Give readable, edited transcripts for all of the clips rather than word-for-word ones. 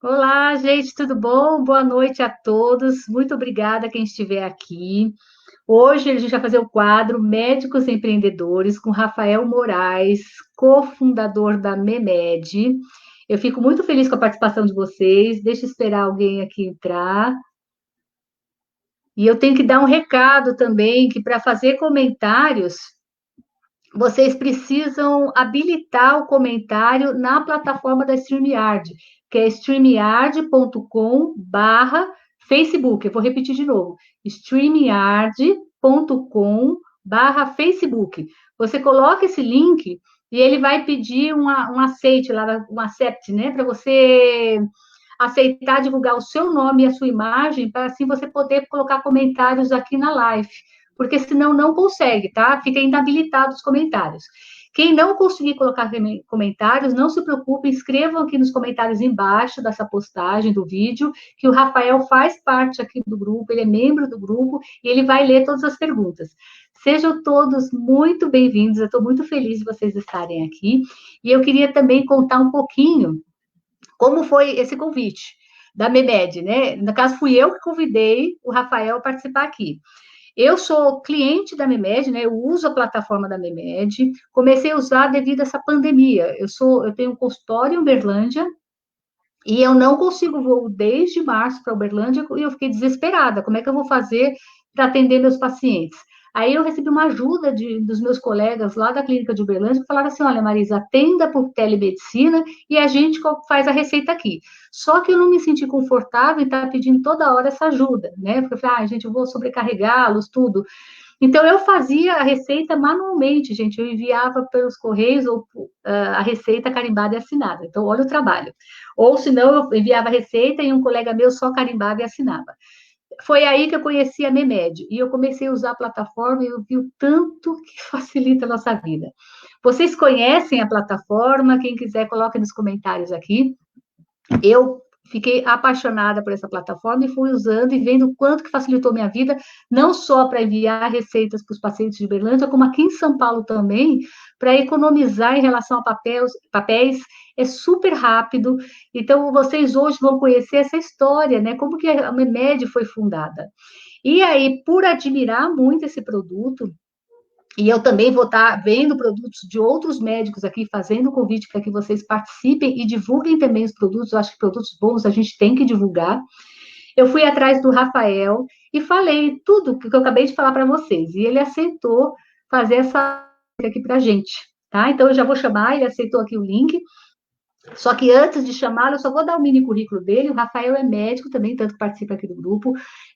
Olá, gente, tudo bom? Boa noite a todos. Muito obrigada a quem estiver aqui. Hoje a gente vai fazer o quadro Médicos Empreendedores com Rafael Moraes, cofundador da MEMED. Eu fico muito feliz com a participação de vocês. Deixa eu esperar alguém aqui entrar. E eu tenho que dar um recado também que para fazer comentários vocês precisam habilitar o comentário na plataforma da StreamYard, que é streamyard.com/Facebook. Eu vou repetir de novo: streamyard.com/Facebook. Você coloca esse link e ele vai pedir um aceite lá, um accept, né, para você aceitar divulgar o seu nome e a sua imagem, para assim você poder colocar comentários aqui na live, porque senão não consegue, tá? Fica inabilitado os comentários. Quem não conseguir colocar comentários, não se preocupe, escrevam aqui nos comentários embaixo dessa postagem do vídeo, que o Rafael faz parte aqui do grupo, ele é membro do grupo e ele vai ler todas as perguntas. Sejam todos muito bem-vindos, eu estou muito feliz de vocês estarem aqui. E eu queria também contar um pouquinho como foi esse convite da MEMED, né? No caso, fui eu que convidei o Rafael a participar aqui. Eu sou cliente da MEMED, né? Eu uso a plataforma da MEMED, comecei a usar devido a essa pandemia. Eu tenho um consultório em Uberlândia e eu não consigo voo desde março para Uberlândia e eu fiquei desesperada. Como é que eu vou fazer para atender meus pacientes? Aí eu recebi uma ajuda dos meus colegas lá da clínica de Uberlândia que falaram assim: olha, Marisa, atenda por telemedicina e a gente faz a receita aqui. Só que eu não me senti confortável em estar pedindo toda hora essa ajuda, né? Porque eu falei, gente, eu vou sobrecarregá-los, tudo. Então, eu fazia a receita manualmente, gente. Eu enviava pelos correios ou a receita carimbada e assinada. Então, olha o trabalho. Ou, se não, eu enviava a receita e um colega meu só carimbava e assinava. Foi aí que eu conheci a Memed. E eu comecei a usar a plataforma e eu vi o tanto que facilita a nossa vida. Vocês conhecem a plataforma? Quem quiser, coloque nos comentários aqui. Eu fiquei apaixonada por essa plataforma e fui usando e vendo o quanto que facilitou minha vida, não só para enviar receitas para os pacientes de Berlândia, como aqui em São Paulo também, para economizar em relação a papéis, é super rápido. Então, vocês hoje vão conhecer essa história, né? Como que a MEMED foi fundada. E aí, por admirar muito esse produto, e eu também vou estar vendo produtos de outros médicos aqui, fazendo convite para que vocês participem e divulguem também os produtos. Eu acho que produtos bons a gente tem que divulgar. Eu fui atrás do Rafael e falei tudo que eu acabei de falar para vocês. E ele aceitou fazer essa aqui para a gente. Tá? Então, eu já vou chamar, ele aceitou aqui o link. Só que antes de chamá-lo, eu só vou dar o mini currículo dele. O Rafael é médico também, tanto que participa aqui do grupo,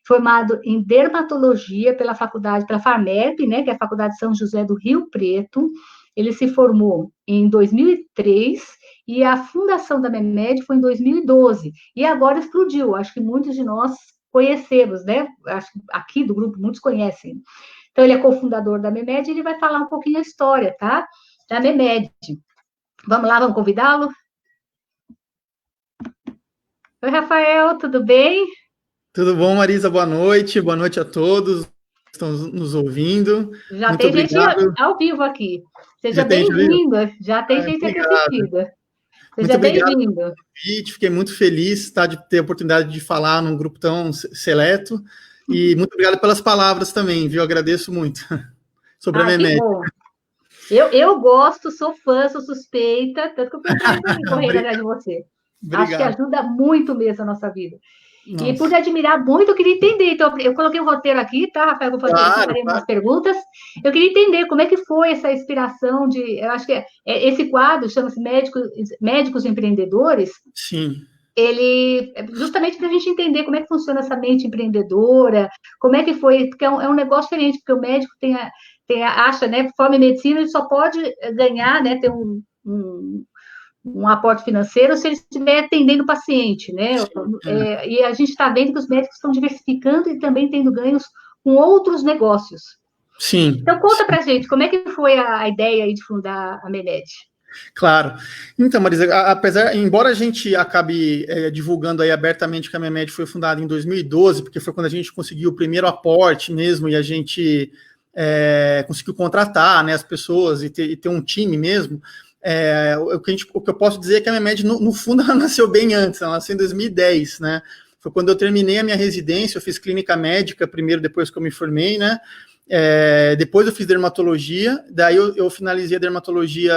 formado em dermatologia pela faculdade, pela FARMEP, né, que é a Faculdade São José do Rio Preto. Ele se formou em 2003 e a fundação da MEMED foi em 2012. E agora explodiu. Acho que muitos de nós conhecemos, né? Acho que aqui do grupo muitos conhecem. Então, ele é cofundador da MEMED e ele vai falar um pouquinho a história, tá? Da MEMED. Vamos lá, vamos convidá-lo? Oi, Rafael, tudo bem? Tudo bom, Marisa? Boa noite a todos que estão nos ouvindo. Já Muito tem gente obrigado. ao vivo aqui. Seja Já tem gente ali? bem-vindo. Já tem gente aqui Obrigado. assistida. Muito Seja obrigado pelo bem-vindo. convite. Fiquei muito feliz, tá, de ter a oportunidade de falar num grupo tão seleto. E muito obrigado pelas palavras também, viu? Agradeço muito. Sobre a Ah, que Memed. bom. Eu gosto, sou fã, sou suspeita, tanto que eu fui atrás também, correndo atrás de você. Acho que Obrigado. ajuda muito mesmo a nossa vida. E por Nossa. admirar muito, eu queria entender. Então, eu coloquei um roteiro aqui, tá, Rafael? Eu Claro, separei umas claro. perguntas. Eu queria entender como é que foi essa inspiração de. Eu acho que esse quadro chama-se Médicos Empreendedores. Sim, Ele justamente para a gente entender como é que funciona essa mente empreendedora, como é que foi, porque é um negócio diferente, porque o médico acha, né, forma em medicina, ele só pode ganhar, né, ter um aporte financeiro se ele estiver atendendo o paciente, né? sim. É. E a gente está vendo que os médicos estão diversificando e também tendo ganhos com outros negócios. Sim. Então, conta para a gente, como é que foi a ideia aí de fundar a Memed? Claro. Então, Marisa, embora a gente acabe divulgando aí abertamente que a Memed foi fundada em 2012, porque foi quando a gente conseguiu o primeiro aporte mesmo e a gente conseguiu contratar, né, as pessoas e ter um time mesmo, o que eu posso dizer é que a Memed, no fundo, ela nasceu bem antes, ela nasceu em 2010, né? Foi quando eu terminei a minha residência, eu fiz clínica médica primeiro, depois que eu me formei, né? Depois eu fiz dermatologia, daí eu finalizei a dermatologia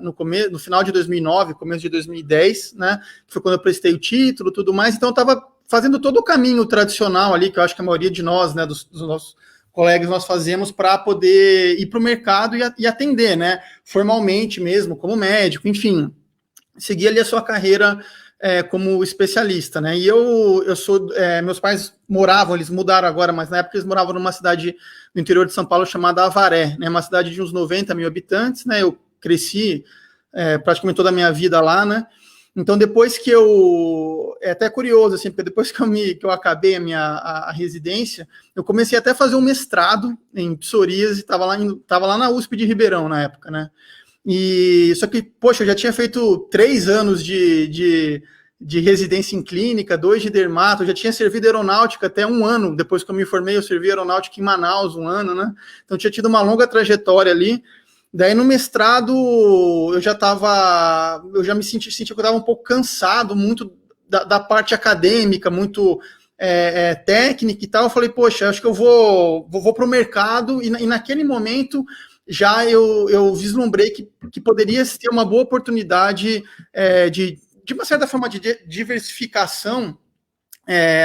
no final de 2009, começo de 2010, né? Foi quando eu prestei o título, tudo mais, então eu estava fazendo todo o caminho tradicional ali, que eu acho que a maioria de nós, né, dos nossos colegas, nós fazemos para poder ir para o mercado e atender, né? Formalmente mesmo, como médico, enfim, seguir ali a sua carreira como especialista, né? E eu sou, meus pais moravam, eles mudaram agora, mas na época eles moravam numa cidade no interior de São Paulo chamada Avaré, né? Uma cidade de uns 90 mil habitantes, né? Eu cresci praticamente toda a minha vida lá, né? Então, depois que é até curioso, assim, porque depois que eu acabei a residência, eu comecei até a fazer um mestrado em psoríase, estava lá na USP de Ribeirão na época, né? E só que, poxa, eu já tinha feito 3 anos de residência em clínica, 2 de dermato, eu já tinha servido aeronáutica até 1 ano, depois que eu me formei, eu servi aeronáutica em Manaus 1 ano, né? Então tinha tido uma longa trajetória ali. Daí no mestrado eu já me senti que eu estava um pouco cansado, muito da parte acadêmica, muito técnica e tal. Eu falei, poxa, acho que eu vou para o mercado, e naquele momento já eu vislumbrei que poderia ser uma boa oportunidade de uma certa forma de diversificação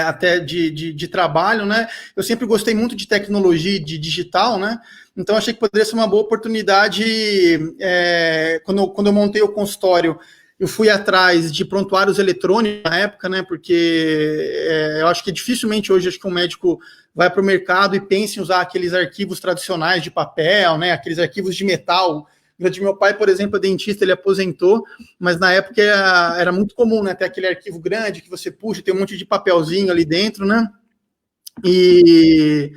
até de trabalho, né? Eu sempre gostei muito de tecnologia e de digital, né? Então achei que poderia ser uma boa oportunidade. Quando eu montei o consultório, eu fui atrás de prontuários eletrônicos na época, né? Porque eu acho que dificilmente hoje acho que um médico vai para o mercado e pensa em usar aqueles arquivos tradicionais de papel, né? Aqueles arquivos de metal. De meu pai, por exemplo, é dentista, ele aposentou, mas na época era muito comum, né? Ter aquele arquivo grande que você puxa, tem um monte de papelzinho ali dentro, né? E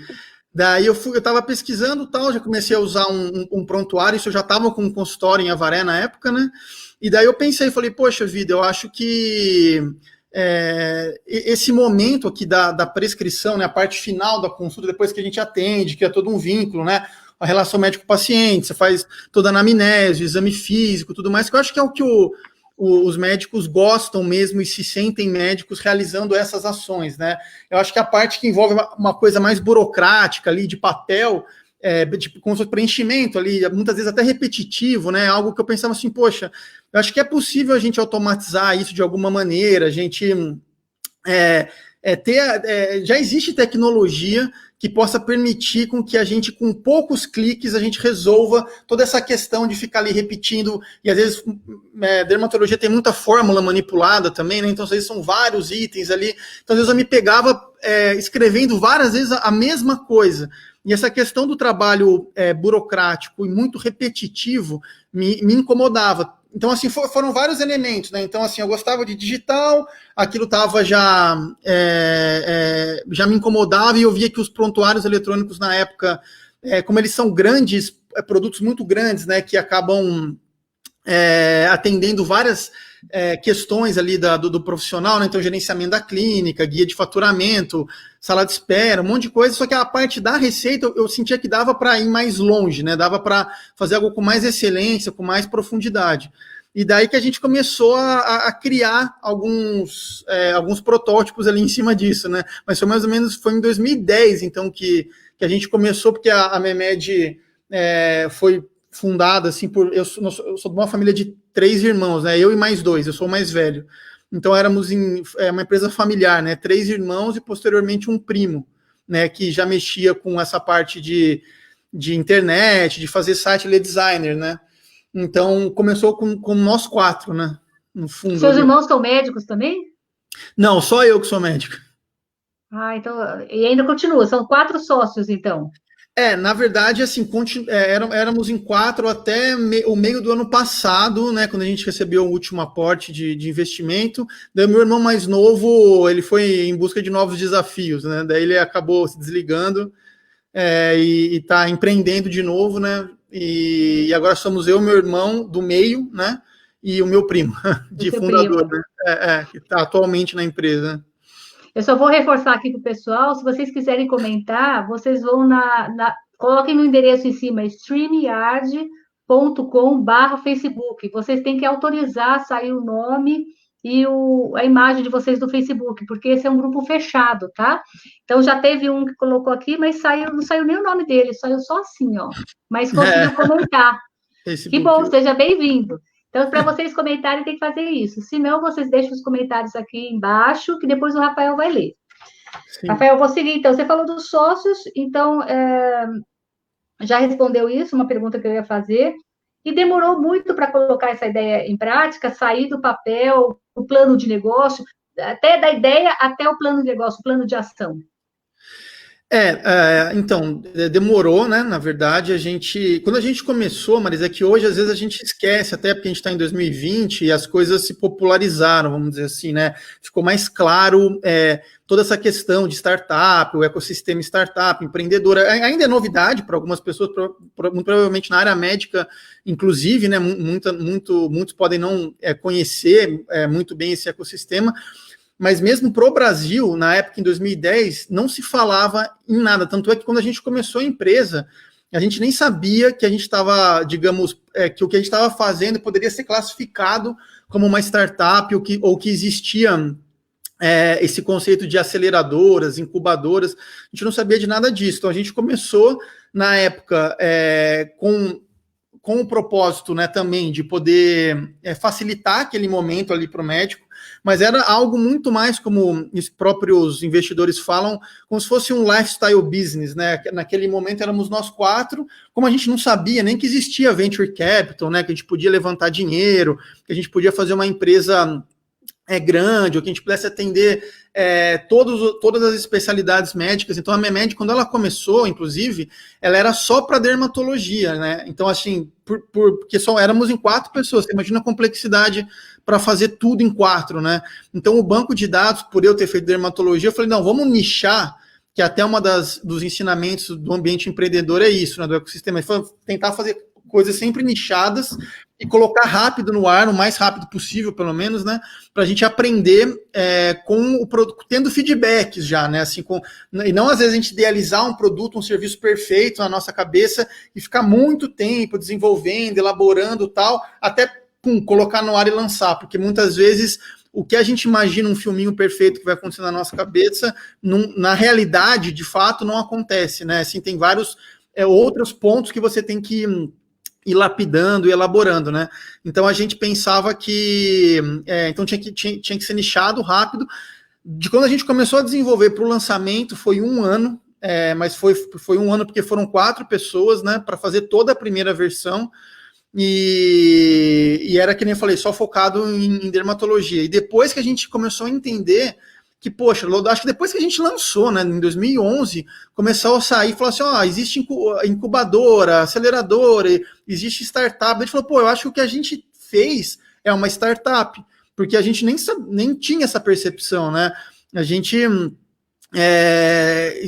daí eu estava pesquisando tal, já comecei a usar um prontuário, isso eu já estava com um consultório em Avaré na época, né? E daí eu pensei, falei, poxa vida, eu acho que esse momento aqui da prescrição, né, a parte final da consulta, depois que a gente atende, que é todo um vínculo, né? A relação médico-paciente, você faz toda a anamnese, exame físico, tudo mais, que eu acho que é o que os médicos gostam mesmo e se sentem médicos realizando essas ações, né? Eu acho que a parte que envolve uma coisa mais burocrática ali, de papel, como se fosse preenchimento ali, muitas vezes até repetitivo, né? Algo que eu pensava assim, poxa, eu acho que é possível a gente automatizar isso de alguma maneira, a gente já existe tecnologia que possa permitir com que a gente, com poucos cliques, a gente resolva toda essa questão de ficar ali repetindo, e às vezes dermatologia tem muita fórmula manipulada também, né? Então às vezes são vários itens ali, então às vezes eu me pegava escrevendo várias vezes a mesma coisa, e essa questão do trabalho burocrático e muito repetitivo me incomodava. Então, assim, foram vários elementos, né? Então, assim, eu gostava de digital, aquilo tava já me incomodava, e eu via que os prontuários eletrônicos na época, como eles são grandes, produtos muito grandes, né? Que acabam atendendo várias questões ali do profissional, né? Então, gerenciamento da clínica, guia de faturamento, sala de espera, um monte de coisa, só que a parte da receita eu sentia que dava para ir mais longe, né? Dava para fazer algo com mais excelência, com mais profundidade. E daí que a gente começou a criar alguns protótipos ali em cima disso, né? Mas foi mais ou menos em 2010, então, que a gente começou, porque a Memed foi fundada assim eu sou de uma família de 3 irmãos, né? Eu e mais 2, eu sou o mais velho. Então éramos uma empresa familiar, né? 3 irmãos e posteriormente um primo, né? Que já mexia com essa parte de internet, de fazer site, ele é designer, né? Então começou com nós 4, né? No fundo. Seus irmãos são médicos também? Não, só eu que sou médico. Ah, então, e ainda continua, são 4 sócios, então. Na verdade, assim, éramos em 4 até o meio do ano passado, né, quando a gente recebeu o último aporte de investimento. Daí meu irmão mais novo, ele foi em busca de novos desafios, né, daí ele acabou se desligando e está empreendendo de novo, né, e agora somos eu, meu irmão do meio, né, e o meu primo, de fundador, primo, né, que está atualmente na empresa. Eu só vou reforçar aqui para o pessoal, se vocês quiserem comentar, vocês vão coloquem no endereço em cima, StreamYard, facebook.com/Facebook. Vocês têm que autorizar sair o nome e a imagem de vocês do Facebook, porque esse é um grupo fechado, tá? Então, já teve um que colocou aqui, mas não saiu nem o nome dele, saiu só assim, ó. Mas conseguiu comentar. Que Facebook. bom, seja bem-vindo. Então, para vocês comentarem, tem que fazer isso. Se não, vocês deixam os comentários aqui embaixo, que depois o Rafael vai ler. Sim. Rafael, eu vou seguir. Então, você falou dos sócios, então, já respondeu isso, uma pergunta que eu ia fazer. E demorou muito para colocar essa ideia em prática, sair do papel, o plano de negócio, até da ideia até o plano de negócio, o plano de ação. Então, demorou, né? Na verdade, quando a gente começou, Marisa, é que hoje às vezes a gente esquece, até porque a gente está em 2020 e as coisas se popularizaram, vamos dizer assim, né? Ficou mais claro toda essa questão de startup, o ecossistema startup, empreendedora. Ainda é novidade para algumas pessoas, muito provavelmente na área médica, inclusive, né? Muitos podem não conhecer muito bem esse ecossistema. Mas mesmo para o Brasil, na época, em 2010, não se falava em nada. Tanto é que quando a gente começou a empresa, a gente nem sabia que a gente estava, digamos, que o que a gente estava fazendo poderia ser classificado como uma startup ou que existia esse conceito de aceleradoras, incubadoras. A gente não sabia de nada disso. Então, a gente começou, na época, com o propósito, né, também de poder facilitar aquele momento ali para o médico, mas era algo muito mais, como os próprios investidores falam, como se fosse um lifestyle business, né? Naquele momento éramos nós 4, como a gente não sabia nem que existia venture capital, né? Que a gente podia levantar dinheiro, que a gente podia fazer uma empresa grande, ou que a gente pudesse atender todas as especialidades médicas. Então, a Memed, quando ela começou, inclusive, ela era só para dermatologia, né? Então, assim, porque só éramos em 4 pessoas, você imagina a complexidade para fazer tudo em 4, né? Então, o banco de dados, por eu ter feito dermatologia, eu falei, não, vamos nichar, que até uma dos ensinamentos do ambiente empreendedor é isso, né, do ecossistema, tentar fazer coisas sempre nichadas e colocar rápido no ar, o mais rápido possível, pelo menos, né, para a gente aprender com o produto, tendo feedbacks já, né, assim, e não às vezes a gente idealizar um produto, um serviço perfeito na nossa cabeça e ficar muito tempo desenvolvendo, elaborando tal, até colocar no ar e lançar, porque muitas vezes o que a gente imagina um filminho perfeito que vai acontecer na nossa cabeça, na realidade, de fato, não acontece, né, assim, tem vários outros pontos que você tem que ir lapidando e elaborando, né? Então a gente pensava que então tinha que ser nichado rápido. De quando a gente começou a desenvolver para o lançamento foi 1 ano, mas foi 1 ano porque foram 4 pessoas, né, para fazer toda a primeira versão. E era que nem eu falei, só focado em dermatologia. E depois que a gente começou a entender que, poxa, acho que depois que a gente lançou, né, em 2011, começou a sair e falou assim, existe incubadora, aceleradora, existe startup. A gente falou, eu acho que o que a gente fez é uma startup, porque a gente nem tinha essa percepção, né? A gente,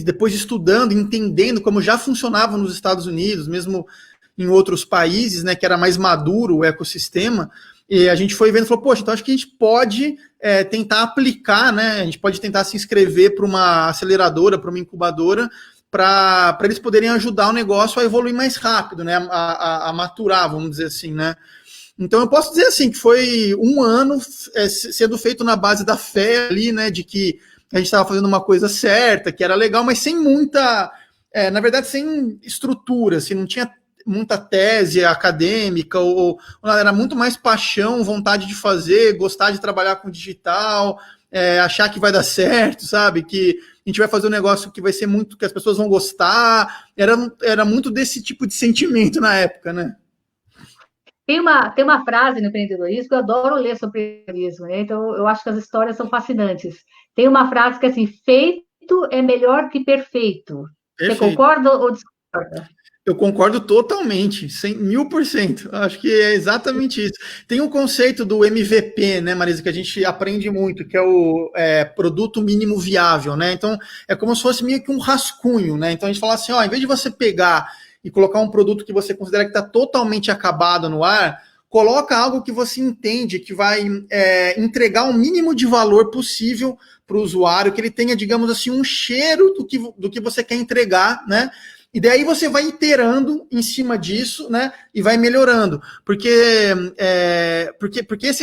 depois estudando, entendendo como já funcionava nos Estados Unidos, mesmo em outros países, né, que era mais maduro o ecossistema, e a gente foi vendo e falou, poxa, então acho que a gente pode tentar aplicar, né, a gente pode tentar se inscrever para uma aceleradora, para uma incubadora, para eles poderem ajudar o negócio a evoluir mais rápido, né, a maturar, vamos dizer assim, né. Então eu posso dizer assim, que foi 1 ano sendo feito na base da fé ali, né, de que a gente estava fazendo uma coisa certa, que era legal, mas sem muita, na verdade, sem estrutura, assim, não tinha muita tese acadêmica, ou era muito mais paixão, vontade de fazer, gostar de trabalhar com digital, achar que vai dar certo, sabe? Que a gente vai fazer um negócio que vai ser muito, que as pessoas vão gostar. Era muito desse tipo de sentimento na época, né? Tem uma frase no empreendedorismo que eu adoro ler sobre empreendedorismo, né? Então eu acho que as histórias são fascinantes. Tem uma frase que é assim, feito é melhor que perfeito. Perfeito. Você concorda ou discorda? Eu concordo totalmente, 1000%. Acho que é exatamente isso. Tem um conceito do MVP, né, Marisa, que a gente aprende muito, que é o produto mínimo viável, né? Então, é como se fosse meio que um rascunho, né? Então, a gente fala assim, em vez de você pegar e colocar um produto que você considera que está totalmente acabado no ar, coloca algo que você entende que vai entregar o mínimo de valor possível para o usuário, que ele tenha, digamos assim, um cheiro do que você quer entregar, né? E daí você vai iterando em cima disso, né? E vai melhorando. Porque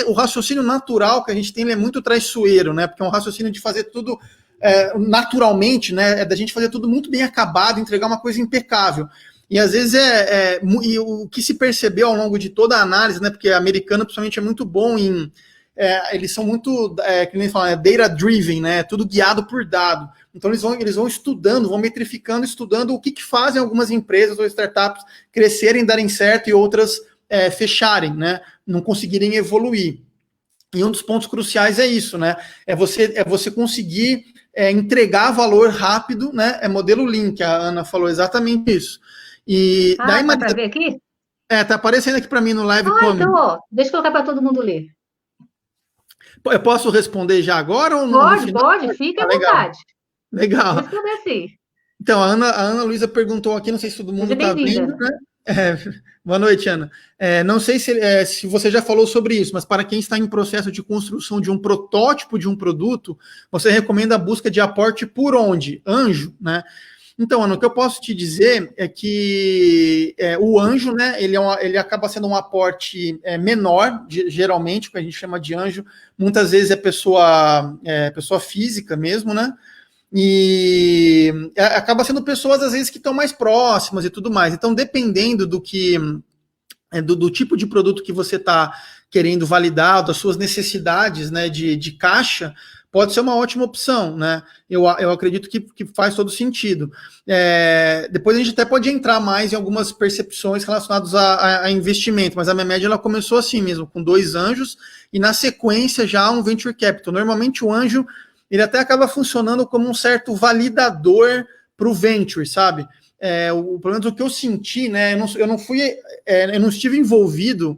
o raciocínio natural que a gente tem, ele é muito traiçoeiro, né? Porque é um raciocínio de fazer tudo naturalmente, né? É da gente fazer tudo muito bem acabado, entregar uma coisa impecável. E às vezes e o que se percebeu ao longo de toda a análise, né? Porque americano, principalmente, é muito bom em. Eles são muito, que nem falam, data-driven, né? Tudo guiado por dado. Então eles vão estudando, vão metrificando, estudando o que fazem algumas empresas ou startups crescerem, darem certo e outras fecharem, né? Não conseguirem evoluir. E um dos pontos cruciais é isso, né? É você conseguir entregar valor rápido, né? É modelo Lean, que a Ana falou exatamente isso. E daí, dá para ver aqui? Tá aparecendo aqui para mim no live como? Então, ó, deixa eu colocar para todo mundo ler. Eu posso responder já agora ou Pode, fique à vontade. Legal. Responder sim. Então, a Ana Luísa perguntou aqui, não sei se todo mundo está vendo, né? Boa noite, Ana. Não sei se você já falou sobre isso, mas para quem está em processo de construção de um protótipo de um produto, você recomenda a busca de aporte por onde? Anjo, né? Então, Ana, o que eu posso te dizer é que o anjo, né, ele acaba sendo um aporte menor, geralmente, o que a gente chama de anjo, muitas vezes é pessoa física mesmo, né? E acaba sendo pessoas, às vezes, que estão mais próximas e tudo mais. Então, dependendo do tipo de produto que você está querendo validar, das suas necessidades, né, de caixa, pode ser uma ótima opção, né? Eu acredito que faz todo sentido. Depois a gente até pode entrar mais em algumas percepções relacionadas a investimento, mas a minha média ela começou assim mesmo, com 2 anjos, e na sequência já um venture capital. Normalmente o anjo ele até acaba funcionando como um certo validador para o venture, sabe? Pelo menos o que eu senti, né? Eu não estive envolvido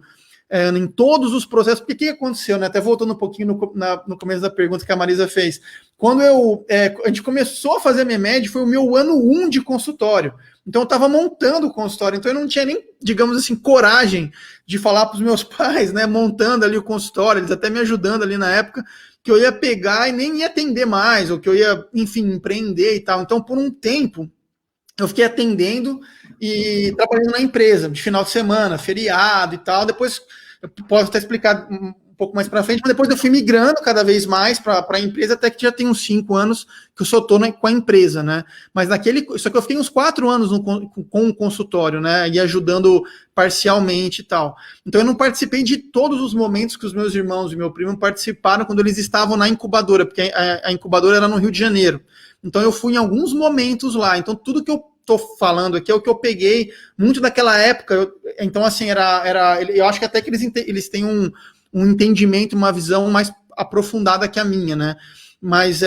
em todos os processos. Porque o que aconteceu, né? Até voltando um pouquinho no começo da pergunta que a Marisa fez. Quando a gente começou a fazer a MEMED, foi o meu ano 1 de consultório. Então eu estava montando o consultório, então eu não tinha nem, digamos assim, coragem de falar para os meus pais, né? Montando ali o consultório, eles até me ajudando ali na época, que eu ia pegar e nem ia atender mais, ou que eu ia, enfim, empreender e tal. Então, por um tempo, eu fiquei atendendo e trabalhando na empresa, de final de semana, feriado e tal. Depois, eu posso até explicar um pouco mais para frente, mas depois eu fui migrando cada vez mais para a empresa, até que já tem uns 5 anos que eu só estou com a empresa, né? Mas só que eu fiquei uns 4 anos com o consultório, né? E ajudando parcialmente e tal. Então eu não participei de todos os momentos que os meus irmãos e meu primo participaram quando eles estavam na incubadora, porque a incubadora era no Rio de Janeiro. Então eu fui em alguns momentos lá. Então tudo que eu tô falando aqui é o que eu peguei muito daquela época. Então assim, eu acho que até que eles têm um entendimento, uma visão mais aprofundada que a minha, né? Mas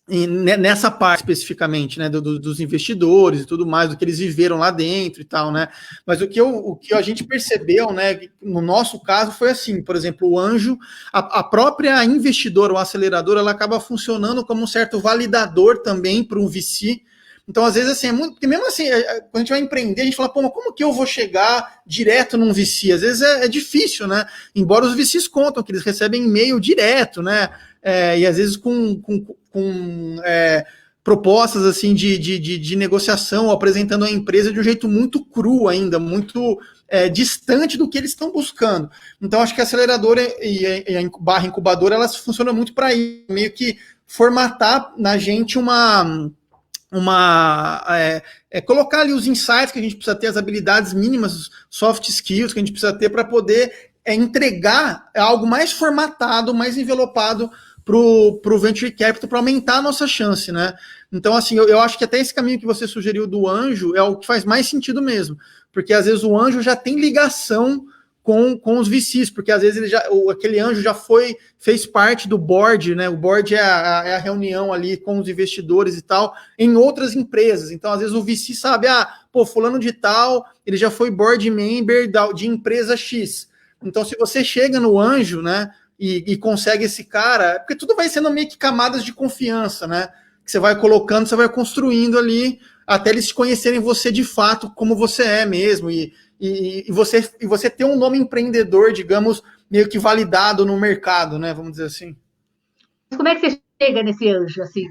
nessa parte especificamente, né, dos investidores e tudo mais, do que eles viveram lá dentro e tal, né? Mas o que a gente percebeu, né, no nosso caso foi assim, por exemplo, o anjo, a própria investidora ou aceleradora, ela acaba funcionando como um certo validador também para um VC. Então, às vezes, assim, porque mesmo assim, quando a gente vai empreender, a gente fala, pô, mas como que eu vou chegar direto num VC? Às vezes é difícil, né? Embora os VCs contam que eles recebem e-mail direto, né? E às vezes com propostas, assim, de negociação, apresentando a empresa de um jeito muito cru ainda, muito distante do que eles estão buscando. Então, acho que a aceleradora e a barra incubadora, elas funcionam muito para ir, meio que formatar na gente colocar ali os insights que a gente precisa ter, as habilidades mínimas, soft skills que a gente precisa ter para poder entregar algo mais formatado, mais envelopado para o Venture Capital, para aumentar a nossa chance, né? Então, assim, eu acho que até esse caminho que você sugeriu do anjo é o que faz mais sentido mesmo, porque às vezes o anjo já tem ligação com os VCs, porque às vezes aquele anjo já fez parte do board, né? O board é a reunião ali com os investidores e tal, em outras empresas. Então, às vezes, o VC sabe, fulano de tal, ele já foi board member de empresa X. Então, se você chega no anjo, né, e consegue esse cara, porque tudo vai sendo meio que camadas de confiança, né? Que você vai colocando, você vai construindo ali, até eles conhecerem você de fato, como você é mesmo, e você ter um nome empreendedor, digamos, meio que validado no mercado, né? Vamos dizer assim. Como é que você chega nesse anjo, assim?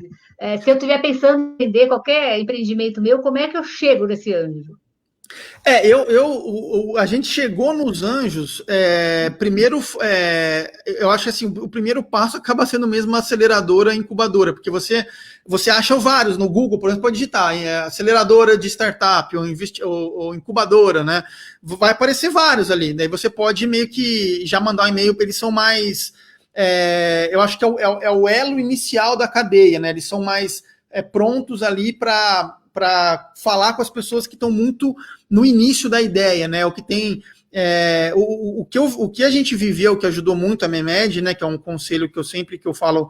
Se eu estiver pensando em vender qualquer empreendimento meu, como é que eu chego nesse anjo? A gente chegou nos anjos, primeiro, eu acho que assim, o primeiro passo acaba sendo mesmo uma aceleradora, incubadora, porque você acha vários no Google, por exemplo, pode digitar aceleradora de startup ou incubadora, né? Vai aparecer vários ali, daí você pode meio que já mandar um e-mail, eles são mais, eu acho que é o elo inicial da cadeia, né? Eles são mais prontos ali para falar com as pessoas que estão muito no início da ideia, né? O que tem o que a gente viveu, que ajudou muito a Memed, né? Que é um conselho que eu falo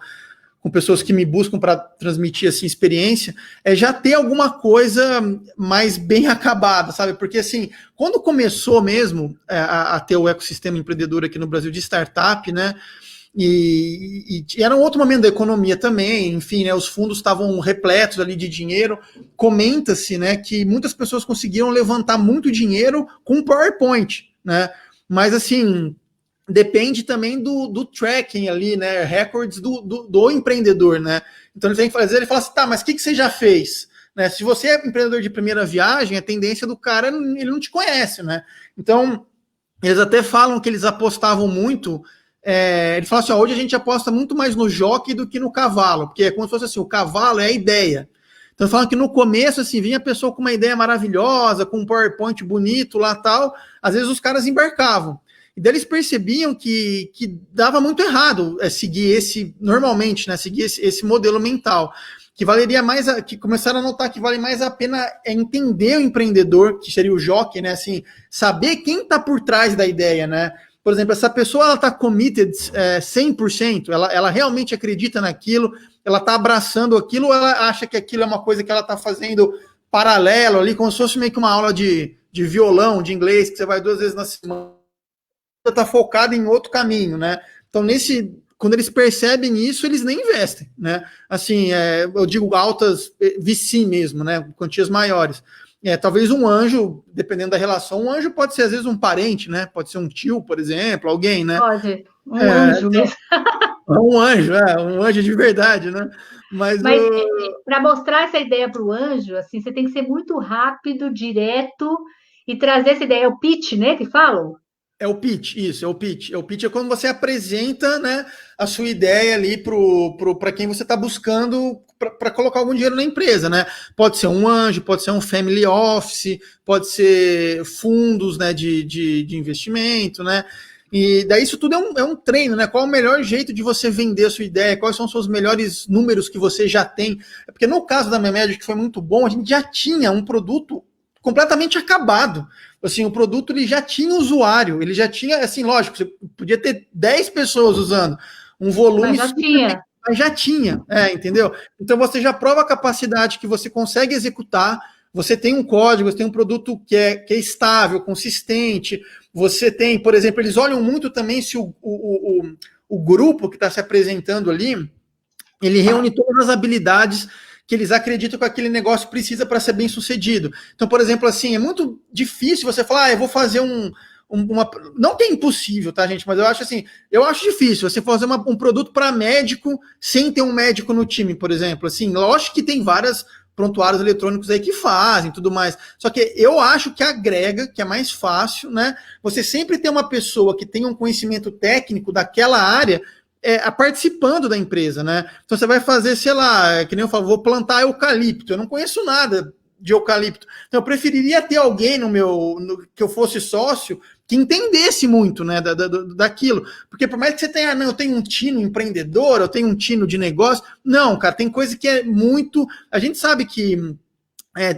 com pessoas que me buscam para transmitir assim experiência, é já ter alguma coisa mais bem acabada, sabe? Porque assim, quando começou mesmo a ter o ecossistema empreendedor aqui no Brasil de startup, né? E era um outro momento da economia também, enfim, né, os fundos estavam repletos ali de dinheiro. Comenta-se, né, que muitas pessoas conseguiram levantar muito dinheiro com PowerPoint, né? Mas assim, depende também do tracking ali, né? Records do empreendedor, né? Então ele tem que fazer, ele fala assim, tá, mas o que você já fez? Né? Se você é empreendedor de primeira viagem, a tendência do cara, ele não te conhece, né? Então, eles até falam que eles apostavam muito. Ele fala assim, hoje a gente aposta muito mais no jockey do que no cavalo, porque é como se fosse assim, o cavalo é a ideia. Então falam que no começo, assim, vinha a pessoa com uma ideia maravilhosa, com um PowerPoint bonito lá tal, às vezes os caras embarcavam. E daí eles percebiam que dava muito errado seguir normalmente, né, seguir esse modelo mental. Que valeria mais, que começaram a notar que vale mais a pena entender o empreendedor, que seria o jockey, né, assim, saber quem está por trás da ideia, né. Por exemplo, essa pessoa ela está committed 100%, ela realmente acredita naquilo, ela está abraçando aquilo, ou ela acha que aquilo é uma coisa que ela está fazendo paralelo ali, como se fosse meio que uma aula de violão, de inglês, que você vai 2 vezes na semana, está focada em outro caminho, né? Então, quando eles percebem isso, eles nem investem, né? Assim, eu digo altas VC mesmo, né? Quantias maiores. Talvez um anjo, dependendo da relação, um anjo pode ser às vezes um parente, né? Pode ser um tio, por exemplo, alguém, né? Pode, anjo mesmo. Um anjo de verdade, né? Mas para mostrar essa ideia para o anjo, assim, você tem que ser muito rápido, direto e trazer essa ideia. É o pitch, né? Que falam? É o pitch, isso, é o pitch. O pitch é quando você apresenta, né, a sua ideia ali para quem você está buscando para colocar algum dinheiro na empresa, né? Pode ser um anjo, pode ser um family office, pode ser fundos, né, de investimento, né? E daí isso tudo é um treino, né? Qual é o melhor jeito de você vender a sua ideia? Quais são os seus melhores números que você já tem? Porque no caso da Memed, que foi muito bom, a gente já tinha um produto completamente acabado. Assim, o produto ele já tinha usuário, ele já tinha, assim, lógico, você podia ter 10 pessoas usando, um volume... Mas já tinha, entendeu? Então você já prova a capacidade que você consegue executar, você tem um código, você tem um produto que é estável, consistente, você tem, por exemplo, eles olham muito também se o grupo que está se apresentando ali, ele reúne todas as habilidades que eles acreditam que aquele negócio precisa para ser bem sucedido. Então, por exemplo, assim, é muito difícil você falar, eu vou fazer não que é impossível, tá, gente? Mas eu acho assim, difícil você fazer um produto para médico sem ter um médico no time, por exemplo. Assim, lógico que tem várias prontuários eletrônicos aí que fazem tudo mais. Só que eu acho que agrega, que é mais fácil, né? Você sempre ter uma pessoa que tem um conhecimento técnico daquela área participando da empresa, né? Então você vai fazer, sei lá, que nem eu falo, vou plantar eucalipto. Eu não conheço nada de eucalipto. Então eu preferiria ter alguém que eu fosse sócio que entendesse muito, né, daquilo. Porque por mais que você tenha, eu tenho um tino empreendedor, eu tenho um tino de negócio. Não, cara, tem coisa que é muito... A gente sabe que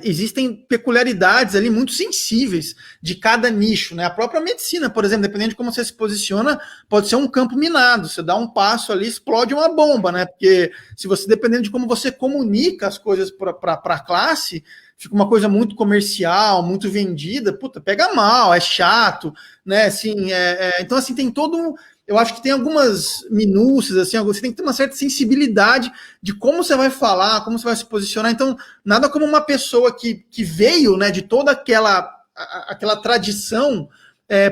existem peculiaridades ali muito sensíveis de cada nicho, né? A própria medicina, por exemplo, dependendo de como você se posiciona, pode ser um campo minado. Você dá um passo ali, explode uma bomba, né? Porque se você, dependendo de como você comunica as coisas para a classe, fica uma coisa muito comercial, muito vendida, puta, pega mal, é chato, né? Assim, então, assim, tem todo eu acho que tem algumas minúcias, assim, você tem que ter uma certa sensibilidade de como você vai falar, como você vai se posicionar. Então, nada como uma pessoa que veio, né, de toda aquela tradição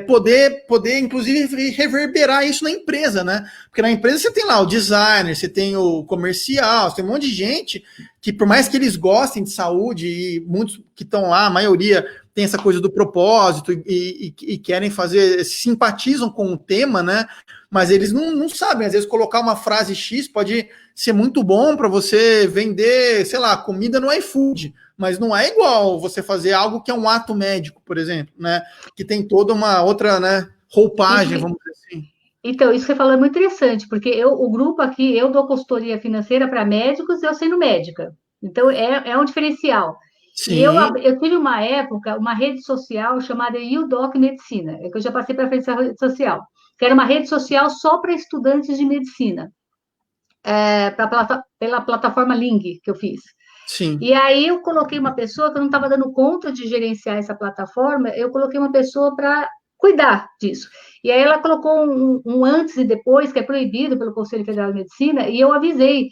poder, inclusive, reverberar isso na empresa, né? Porque na empresa você tem lá o designer, você tem o comercial, você tem um monte de gente que, por mais que eles gostem de saúde, e muitos que estão lá, a maioria tem essa coisa do propósito e querem fazer, simpatizam com o tema, né? Mas eles não sabem, às vezes colocar uma frase X pode ser muito bom para você vender, sei lá, comida no iFood, mas não é igual você fazer algo que é um ato médico, por exemplo, né? Que tem toda uma outra, né, roupagem, vamos dizer assim. Então, isso que você falou é muito interessante, porque o grupo aqui, eu dou consultoria financeira para médicos, eu sendo médica. Então, é um diferencial. E Sim, eu tive uma época, uma rede social chamada YouDoc Medicina, é que eu já passei para frente dessa rede social, que era uma rede social só para estudantes de medicina, pela plataforma Ling que eu fiz. sim, E aí eu coloquei uma pessoa que eu não estava dando conta de gerenciar essa plataforma, eu coloquei uma pessoa para cuidar disso. E aí ela colocou um antes e depois, que é proibido pelo Conselho Federal de Medicina, e eu avisei.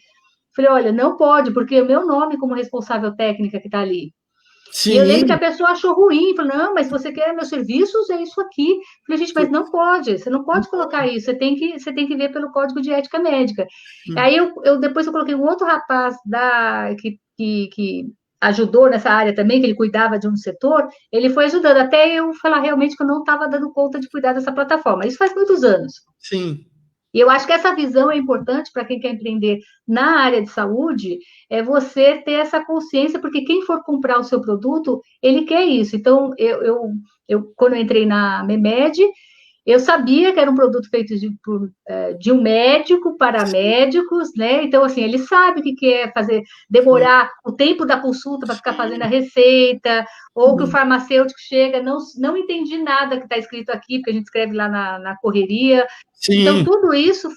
Falei, olha, não pode, porque é o meu nome como responsável técnica que está ali. E eu lembro que a sim, pessoa achou ruim, falou, não, mas se você quer meus serviços, é isso aqui. Falei, gente, mas não pode, você não pode colocar isso, você tem que ver pelo Código de Ética Médica. sim. Aí depois eu coloquei um outro rapaz que ajudou nessa área também, que ele cuidava de um setor, ele foi ajudando, até eu falar realmente que eu não estava dando conta de cuidar dessa plataforma. Isso faz muitos anos. Sim. E eu acho que essa visão é importante para quem quer empreender na área de saúde, é você ter essa consciência, porque quem for comprar o seu produto, ele quer isso. Então, quando eu entrei na Memed, eu sabia que era um produto feito de um médico para médicos, né? Então, assim, ele sabe o que é fazer, Sim. demorar o tempo da consulta para ficar fazendo a receita, ou que o farmacêutico chega, não entendi nada que está escrito aqui, porque a gente escreve lá na correria. Então, Sim. tudo isso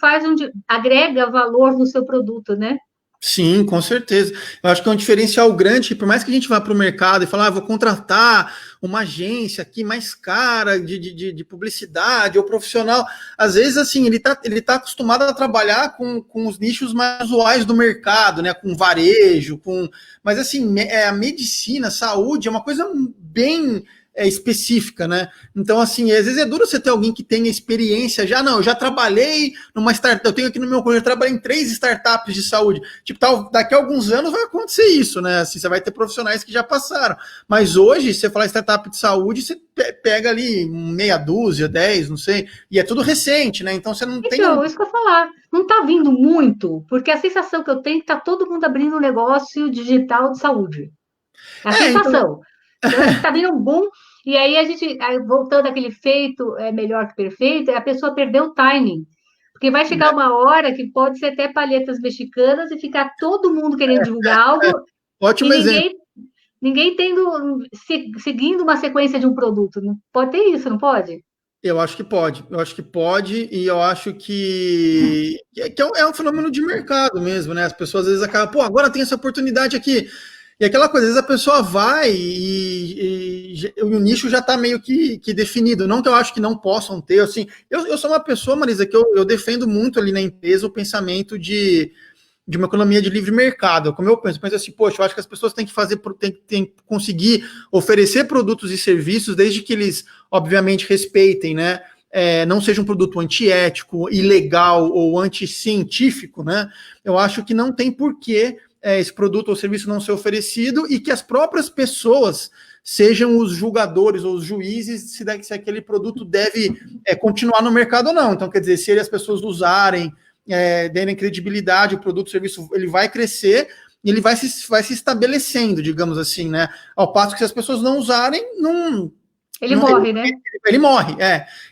agrega valor no seu produto, né? Sim, com certeza. Eu acho que é um diferencial grande, por mais que a gente vá para o mercado e falar, vou contratar uma agência aqui mais cara de publicidade ou profissional, às vezes, assim, ele tá acostumado a trabalhar com os nichos mais usuais do mercado, né, com varejo, mas, assim, a medicina, a saúde é uma coisa bem específica, né? Então, assim, às vezes é duro você ter alguém que tenha experiência já. Não, eu já trabalhei numa startup, eu tenho aqui no meu currículo, eu trabalhei em 3 startups de saúde. Tipo, daqui a alguns anos vai acontecer isso, né? Assim, você vai ter profissionais que já passaram. Mas hoje, você falar startup de saúde, você pega ali meia dúzia, 10, não sei, e é tudo recente, né? Então você não tem um. Então, isso que eu ia falar. Não está vindo muito, porque a sensação que eu tenho é que está todo mundo abrindo um negócio digital de saúde. É a Então. sensação. Eu acho que está vindo um boom, e aí voltando àquele feito é melhor que perfeito, a pessoa perdeu o timing. Porque vai chegar uma hora que pode ser até palhetas mexicanas e ficar todo mundo querendo divulgar algo e Ótimo exemplo. ninguém seguindo uma sequência de um produto. Não pode ter isso, não pode? Eu acho que pode, e eu acho que é um fenômeno de mercado mesmo, né? As pessoas às vezes acabam, pô, agora tem essa oportunidade aqui. E aquela coisa, às vezes a pessoa vai e o nicho já está meio que definido. Não que eu acho que não possam ter, assim. Eu sou uma pessoa, Marisa, que eu defendo muito ali na empresa o pensamento de uma economia de livre mercado. Como eu penso assim, poxa, eu acho que as pessoas têm que têm que conseguir oferecer produtos e serviços desde que eles, obviamente, respeitem, né? Não seja um produto antiético, ilegal ou anticientífico, né? Eu acho que não tem porquê esse produto ou serviço não ser oferecido e que as próprias pessoas sejam os julgadores ou os juízes se aquele produto deve continuar no mercado ou não. Então, quer dizer, se as pessoas usarem, derem credibilidade, o produto, o serviço, ele vai crescer e ele vai se estabelecendo, digamos assim, né? Ao passo que se as pessoas não usarem, Ele morre, né? ele morre,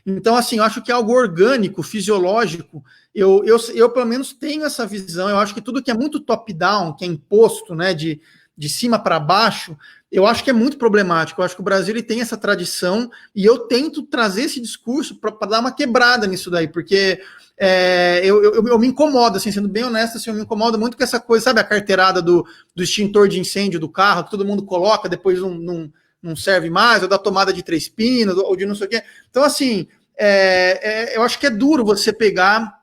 Então, assim, eu acho que é algo orgânico, fisiológico. Eu, pelo menos, tenho essa visão. Eu acho que tudo que é muito top-down, que é imposto, né, de cima para baixo, eu acho que é muito problemático. Eu acho que o Brasil ele tem essa tradição e eu tento trazer esse discurso para dar uma quebrada nisso daí, porque eu me incomodo, assim, sendo bem honesto, assim, eu me incomodo muito com essa coisa, sabe, a carteirada do extintor de incêndio do carro, que todo mundo coloca, depois não serve mais, ou da tomada de 3 pinos, ou de não sei o quê. Então, assim, eu acho que é duro você pegar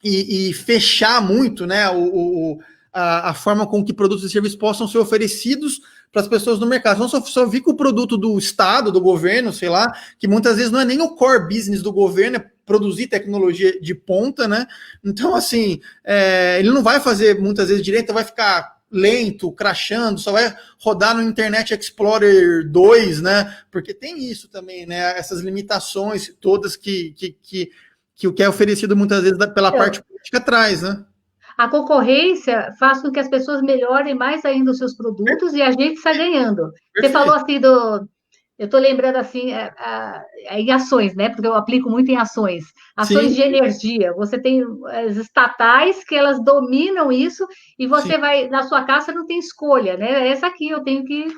e fechar muito, né, a forma com que produtos e serviços possam ser oferecidos para as pessoas no mercado. Então, só fica o produto do Estado, do governo, sei lá, que muitas vezes não é nem o core business do governo, é produzir tecnologia de ponta, né? Então, assim, ele não vai fazer muitas vezes direito, vai ficar lento, crashando, só vai rodar no Internet Explorer 2, né? Porque tem isso também, né? Essas limitações todas que o que é oferecido muitas vezes pela parte política traz, né? A concorrência faz com que as pessoas melhorem mais ainda os seus produtos e a gente está ganhando. Você falou Perfeito. assim eu estou lembrando assim, em ações, né? Porque eu aplico muito em ações. Ações Sim, de energia. Você tem as estatais que elas dominam isso e sim. você vai, na sua casa, não tem escolha, né? Essa aqui eu tenho que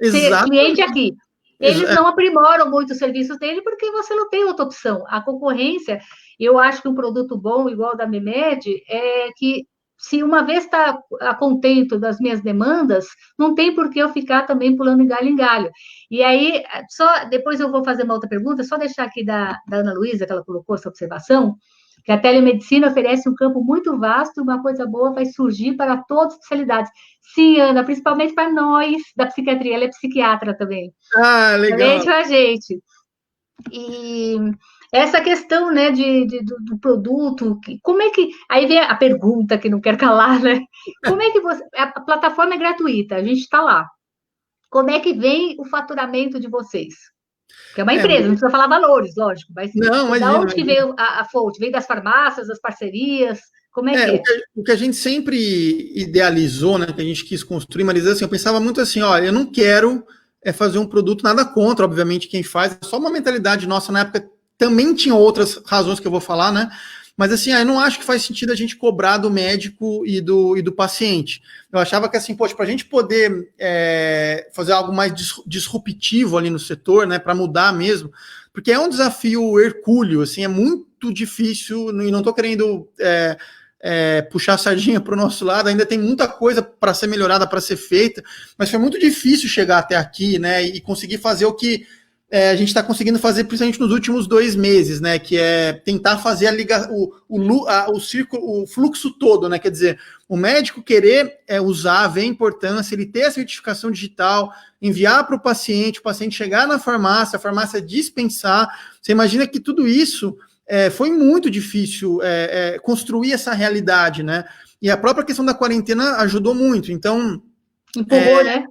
ser cliente Exatamente. aqui. Eles não aprimoram muito os serviços dele porque você não tem outra opção. A concorrência, eu acho que um produto bom, igual o da Memed, é que se uma vez está a contento das minhas demandas, não tem por que eu ficar também pulando de galho em galho. E aí, só depois eu vou fazer uma outra pergunta, só deixar aqui da Ana Luísa, que ela colocou essa observação, que a telemedicina oferece um campo muito vasto, uma coisa boa vai surgir para todas as especialidades. Sim, Ana, principalmente para nós da psiquiatria, ela é psiquiatra também. Legal. Também a gente. E essa questão, né, do produto, como é que. Aí vem a pergunta que não quer calar, né? Como é que você. A plataforma é gratuita, a gente está lá. Como é que vem o faturamento de vocês? Porque é uma empresa, não precisa falar valores, lógico, mas Não, da imagina, onde que imagina. veio a fonte? Vem das farmácias, das parcerias? Como é que é? O que a gente sempre idealizou, né, que a gente quis construir, mas assim, eu pensava muito assim, olha, eu não quero fazer um produto, nada contra, obviamente, quem faz, é só uma mentalidade nossa na época, também tinha outras razões que eu vou falar, né, mas assim, eu não acho que faz sentido a gente cobrar do médico e do paciente. Eu achava que assim, poxa, para a gente poder fazer algo mais disruptivo ali no setor, né, para mudar mesmo, porque é um desafio hercúleo, assim, é muito difícil, e não estou querendo puxar a sardinha para o nosso lado, ainda tem muita coisa para ser melhorada, para ser feita, mas foi muito difícil chegar até aqui, né, e conseguir fazer o que a gente está conseguindo fazer, principalmente nos últimos 2 meses, né, que é tentar fazer o fluxo todo, né, quer dizer, o médico querer usar, ver a importância, ele ter a certificação digital, enviar para o paciente chegar na farmácia, a farmácia dispensar. Você imagina que tudo isso foi muito difícil construir essa realidade, né? E a própria questão da quarentena ajudou muito. Então, Empurrou, né?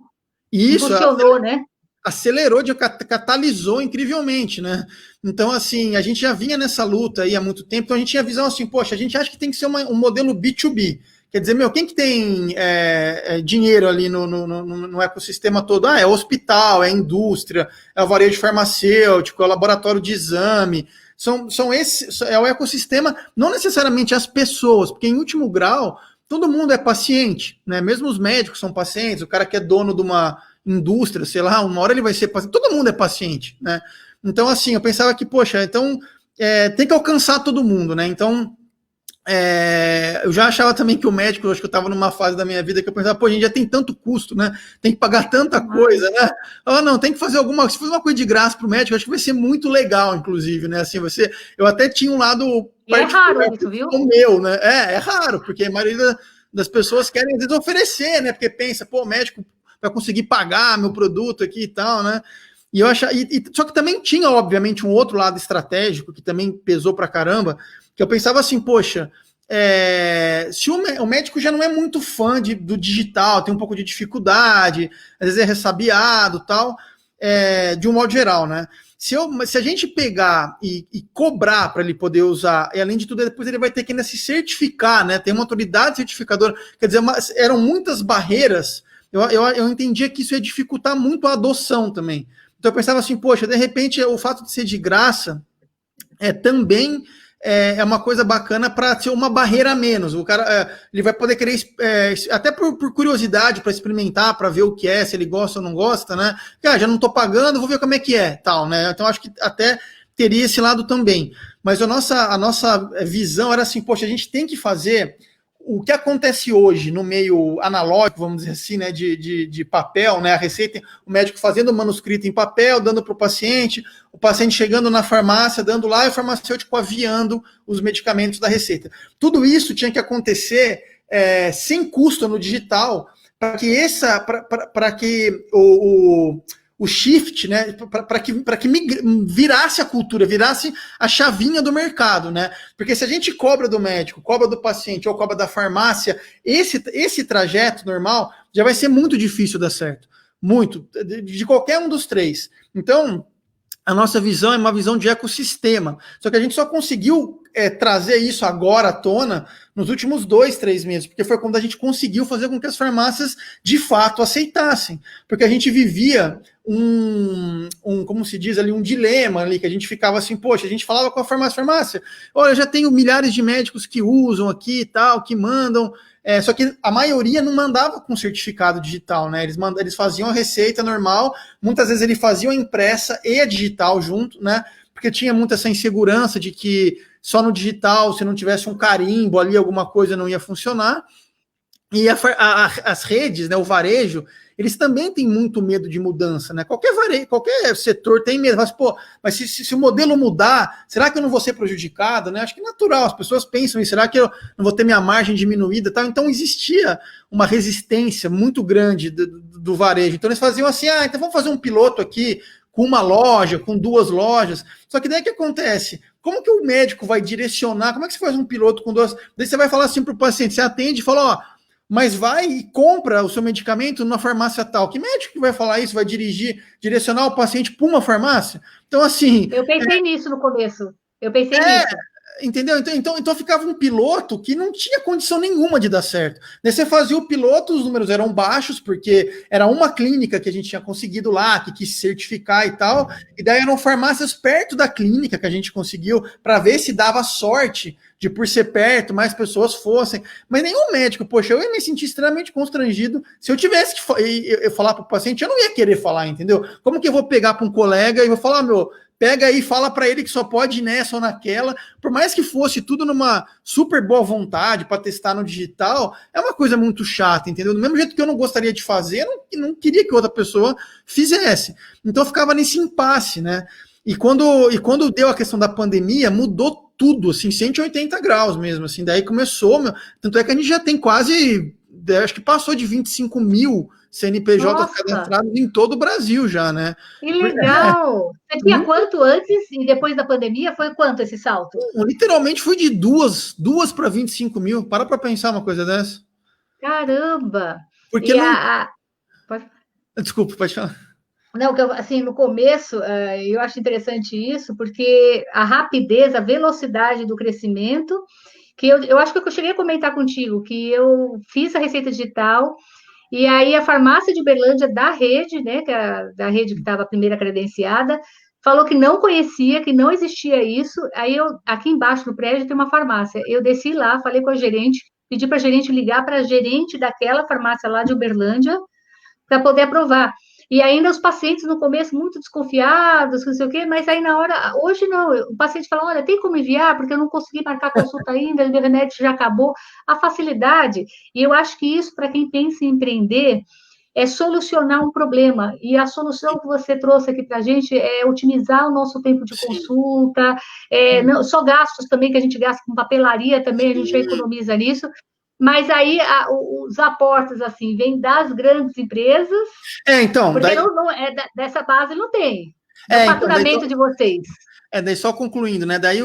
isso Impulsionou, né? acelerou, catalisou incrivelmente, né? Então, assim, a gente já vinha nessa luta aí há muito tempo, então a gente tinha a visão assim, poxa, a gente acha que tem que ser um modelo B2B. Quer dizer, quem que tem dinheiro ali no ecossistema todo? É o hospital, é a indústria, é o varejo farmacêutico, é o laboratório de exame. É o ecossistema, não necessariamente as pessoas, porque em último grau, todo mundo é paciente, né? Mesmo os médicos são pacientes, o cara que é dono de uma indústria, sei lá, uma hora ele vai ser paciente, todo mundo é paciente, né? Então, assim, eu pensava que, poxa, então tem que alcançar todo mundo, né? Então, eu já achava também que o médico, eu acho que eu estava numa fase da minha vida que eu pensava, pô, a gente já tem tanto custo, né? Tem que pagar tanta coisa, né? Não, tem que fazer se fazer uma coisa de graça para o médico, eu acho que vai ser muito legal, inclusive, né? Assim, eu até tinha um lado e é raro isso, viu? meu, né? É raro, porque a maioria das pessoas querem, às vezes, oferecer, né? Porque pensa, pô, o médico vai conseguir pagar meu produto aqui e tal, né? E eu achava, só que também tinha, obviamente, um outro lado estratégico que também pesou pra caramba, que eu pensava assim, poxa, se o médico já não é muito fã do digital, tem um pouco de dificuldade, às vezes é ressabiado tal, de um modo geral, né? Se a gente pegar e cobrar para ele poder usar, e além de tudo, depois ele vai ter que ainda se certificar, né? Tem uma autoridade certificadora, quer dizer, eram muitas barreiras. Eu entendia que isso ia dificultar muito a adoção também. Então eu pensava assim, poxa, de repente o fato de ser de graça também é uma coisa bacana para ser uma barreira a menos. O cara ele vai poder querer, até por curiosidade, para experimentar, para ver o que é, se ele gosta ou não gosta, né? Já não estou pagando, vou ver como é que é, tal, né? Então acho que até teria esse lado também. Mas a nossa visão era assim, poxa, a gente tem que fazer o que acontece hoje no meio analógico, vamos dizer assim, né, de papel, né, a receita, o médico fazendo o manuscrito em papel, dando para o paciente chegando na farmácia, dando lá, e o farmacêutico aviando os medicamentos da receita. Tudo isso tinha que acontecer sem custo no digital, para que o shift, né, para que virasse a cultura, virasse a chavinha do mercado, né? Porque se a gente cobra do médico, cobra do paciente ou cobra da farmácia, esse trajeto normal já vai ser muito difícil dar certo. Muito, de qualquer um dos três. Então, a nossa visão é uma visão de ecossistema. Só que a gente só conseguiu trazer isso agora à tona nos últimos 2, 3 meses, porque foi quando a gente conseguiu fazer com que as farmácias de fato aceitassem. Porque a gente vivia como se diz ali, um dilema ali, que a gente ficava assim, poxa, a gente falava com a farmácia, olha, eu já tenho milhares de médicos que usam aqui e tal, que mandam, só que a maioria não mandava com certificado digital, né? Eles faziam a receita normal, muitas vezes eles faziam a impressa e a digital junto, né? Porque tinha muita essa insegurança de que só no digital, se não tivesse um carimbo ali, alguma coisa não ia funcionar. E as redes, né, o varejo, eles também têm muito medo de mudança, né? Qualquer setor tem medo. Mas se o modelo mudar, será que eu não vou ser prejudicado, né? Acho que é natural, as pessoas pensam será que eu não vou ter minha margem diminuída, tal? Então existia uma resistência muito grande do varejo. Então eles faziam assim, então vamos fazer um piloto aqui com uma loja, com 2 lojas. Só que daí o que acontece? Como que o médico vai direcionar? Como é que você faz um piloto com 2? Daí você vai falar assim para o paciente, você atende e fala, mas vai e compra o seu medicamento numa farmácia tal. Que médico que vai falar isso? Vai direcionar o paciente para uma farmácia? Então, assim... Eu pensei nisso no começo. Eu pensei nisso. Entendeu? Então ficava um piloto que não tinha condição nenhuma de dar certo. Daí você fazia o piloto, os números eram baixos, porque era uma clínica que a gente tinha conseguido lá, que quis certificar e tal, e daí eram farmácias perto da clínica que a gente conseguiu para ver se dava sorte de, por ser perto, mais pessoas fossem. Mas nenhum médico, poxa, eu ia me sentir extremamente constrangido se eu tivesse que falar para o paciente, eu não ia querer falar, entendeu? Como que eu vou pegar para um colega e vou falar, pega aí e fala para ele que só pode ir nessa ou naquela, por mais que fosse tudo numa super boa vontade para testar no digital, é uma coisa muito chata, entendeu? Do mesmo jeito que eu não gostaria de fazer, eu não queria que outra pessoa fizesse. Então eu ficava nesse impasse, né? E quando deu a questão da pandemia, mudou tudo, assim, 180 graus mesmo, assim, daí começou, tanto é que a gente já tem quase, acho que passou de 25 mil CNPJ cadastrados em todo o Brasil já, né? Que legal! Você tinha quanto antes e depois da pandemia? Foi quanto esse salto? Literalmente foi de duas para 25 mil. Para pensar uma coisa dessa. Caramba! Porque Desculpa, pode falar. Não, assim, no começo, eu acho interessante isso, porque a rapidez, a velocidade do crescimento, que eu acho que eu cheguei a comentar contigo, que eu fiz a receita digital, e aí a farmácia de Uberlândia da rede, né, da rede que estava a primeira credenciada, falou que não conhecia, que não existia isso. Aí aqui embaixo no prédio tem uma farmácia. Eu desci lá, falei com a gerente, pedi para a gerente ligar para a gerente daquela farmácia lá de Uberlândia para poder aprovar. E ainda os pacientes no começo muito desconfiados, não sei o quê, mas aí na hora, hoje não, o paciente fala, olha, tem como enviar, porque eu não consegui marcar consulta ainda, o remédio já acabou, a facilidade, e eu acho que isso, para quem pensa em empreender, é solucionar um problema, e a solução que você trouxe aqui para a gente é otimizar o nosso tempo de consulta, não, só gastos também, que a gente gasta com papelaria também, a gente economiza nisso, mas aí os aportes, assim, vêm das grandes empresas, então, porque dessa base não tem, do faturamento de vocês. Daí só concluindo, né? Daí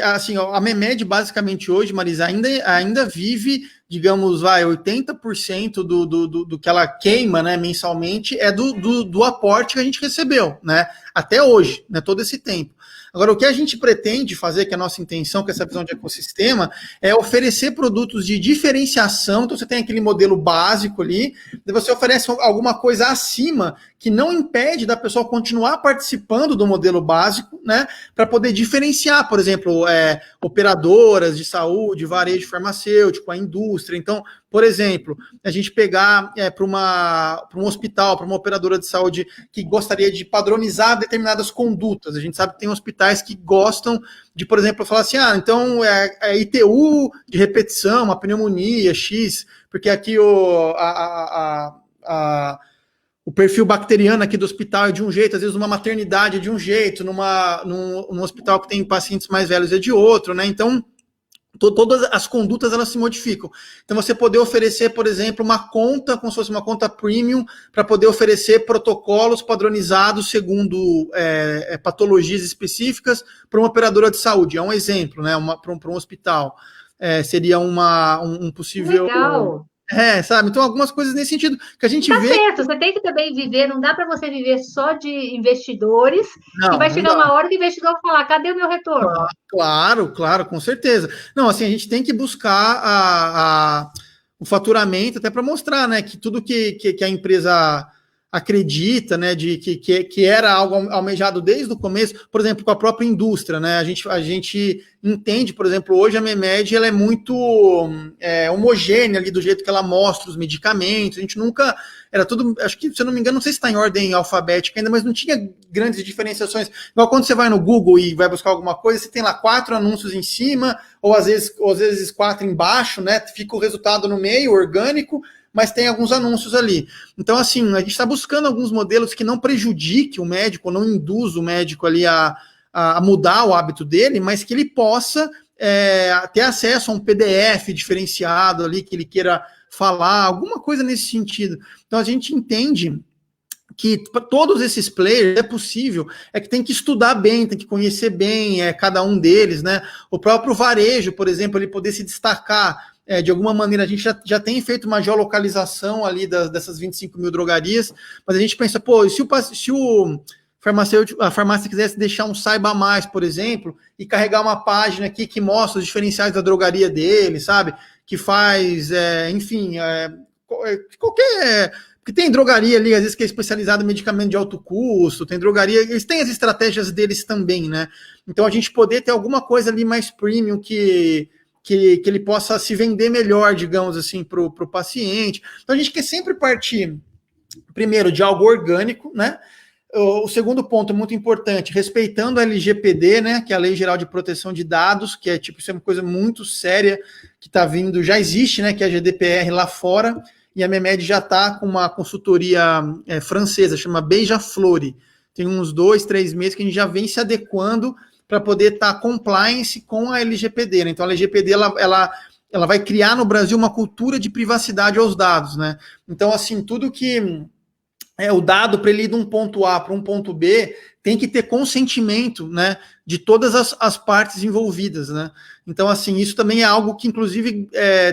assim, a Memed basicamente hoje, Marisa, ainda vive, digamos, 80% do que ela queima, né, mensalmente, é do aporte que a gente recebeu, né? Até hoje, né? Todo esse tempo. Agora, o que a gente pretende fazer, que é a nossa intenção, com essa visão de ecossistema, é oferecer produtos de diferenciação. Então, você tem aquele modelo básico ali, e você oferece alguma coisa acima que não impede da pessoa continuar participando do modelo básico, né, para poder diferenciar, por exemplo, operadoras de saúde, varejo farmacêutico, a indústria. Então, por exemplo, a gente pegar para um hospital, para uma operadora de saúde que gostaria de padronizar determinadas condutas. A gente sabe que tem hospitais que gostam de, por exemplo, falar assim, então é ITU de repetição, uma pneumonia, X, porque aqui o perfil bacteriano aqui do hospital é de um jeito, às vezes uma maternidade é de um jeito, num hospital que tem pacientes mais velhos é de outro, né? Então, todas as condutas elas se modificam. Então, você poder oferecer, por exemplo, uma conta, como se fosse uma conta premium, para poder oferecer protocolos padronizados segundo patologias específicas para uma operadora de saúde. É um exemplo, né? Para um hospital. Seria um possível. Legal. Sabe? Então, algumas coisas nesse sentido que a gente Tá vê. certo, você tem que também viver, não dá para você viver só de investidores, que Não, vai não chegar dá. uma hora que o investidor vai falar, cadê o meu retorno? Claro, claro, com certeza. Não, assim, a gente tem que buscar o faturamento até para mostrar, né, que tudo que a empresa acredita, né, que era algo almejado desde o começo, por exemplo, com a própria indústria, né, a gente entende, por exemplo, hoje a Memed, ela é muito homogênea ali do jeito que ela mostra os medicamentos, a gente nunca, era tudo, acho que, se eu não me engano, não sei se está em ordem alfabética ainda, mas não tinha grandes diferenciações, igual quando você vai no Google e vai buscar alguma coisa, você tem lá 4 anúncios em cima, ou às vezes 4 embaixo, né, fica o resultado no meio, orgânico, mas tem alguns anúncios ali. Então, assim, a gente está buscando alguns modelos que não prejudiquem o médico, não induz o médico ali a mudar o hábito dele, mas que ele possa ter acesso a um PDF diferenciado ali, que ele queira falar, alguma coisa nesse sentido. Então, a gente entende que para todos esses players é possível, que tem que estudar bem, tem que conhecer bem cada um deles, né? O próprio varejo, por exemplo, ele poder se destacar de alguma maneira, a gente já tem feito uma geolocalização ali dessas 25 mil drogarias, mas a gente pensa, pô, e se o farmacêutico, a farmácia quisesse deixar um saiba mais, por exemplo, e carregar uma página aqui que mostra os diferenciais da drogaria dele, sabe? Que faz, enfim, qualquer. Porque tem drogaria ali, às vezes, que é especializada em medicamento de alto custo, tem drogaria, eles têm as estratégias deles também, né? Então, a gente poder ter alguma coisa ali mais premium que ele possa se vender melhor, digamos assim, para o paciente. Então, a gente quer sempre partir, primeiro, de algo orgânico, né? O segundo ponto muito importante, respeitando a LGPD, né, que é a Lei Geral de Proteção de Dados, que isso é uma coisa muito séria que está vindo, já existe, né, que é a GDPR lá fora, e a Memed já está com uma consultoria francesa, chama Beija-Flor. Tem uns 2, 3 meses que a gente já vem se adequando para poder estar compliance com a LGPD, né? Então, a LGPD, ela vai criar no Brasil uma cultura de privacidade aos dados, né? Então, assim, tudo que o dado para ele ir de um ponto A para um ponto B tem que ter consentimento, né, de todas as partes envolvidas, né? Então, assim, isso também é algo que, inclusive,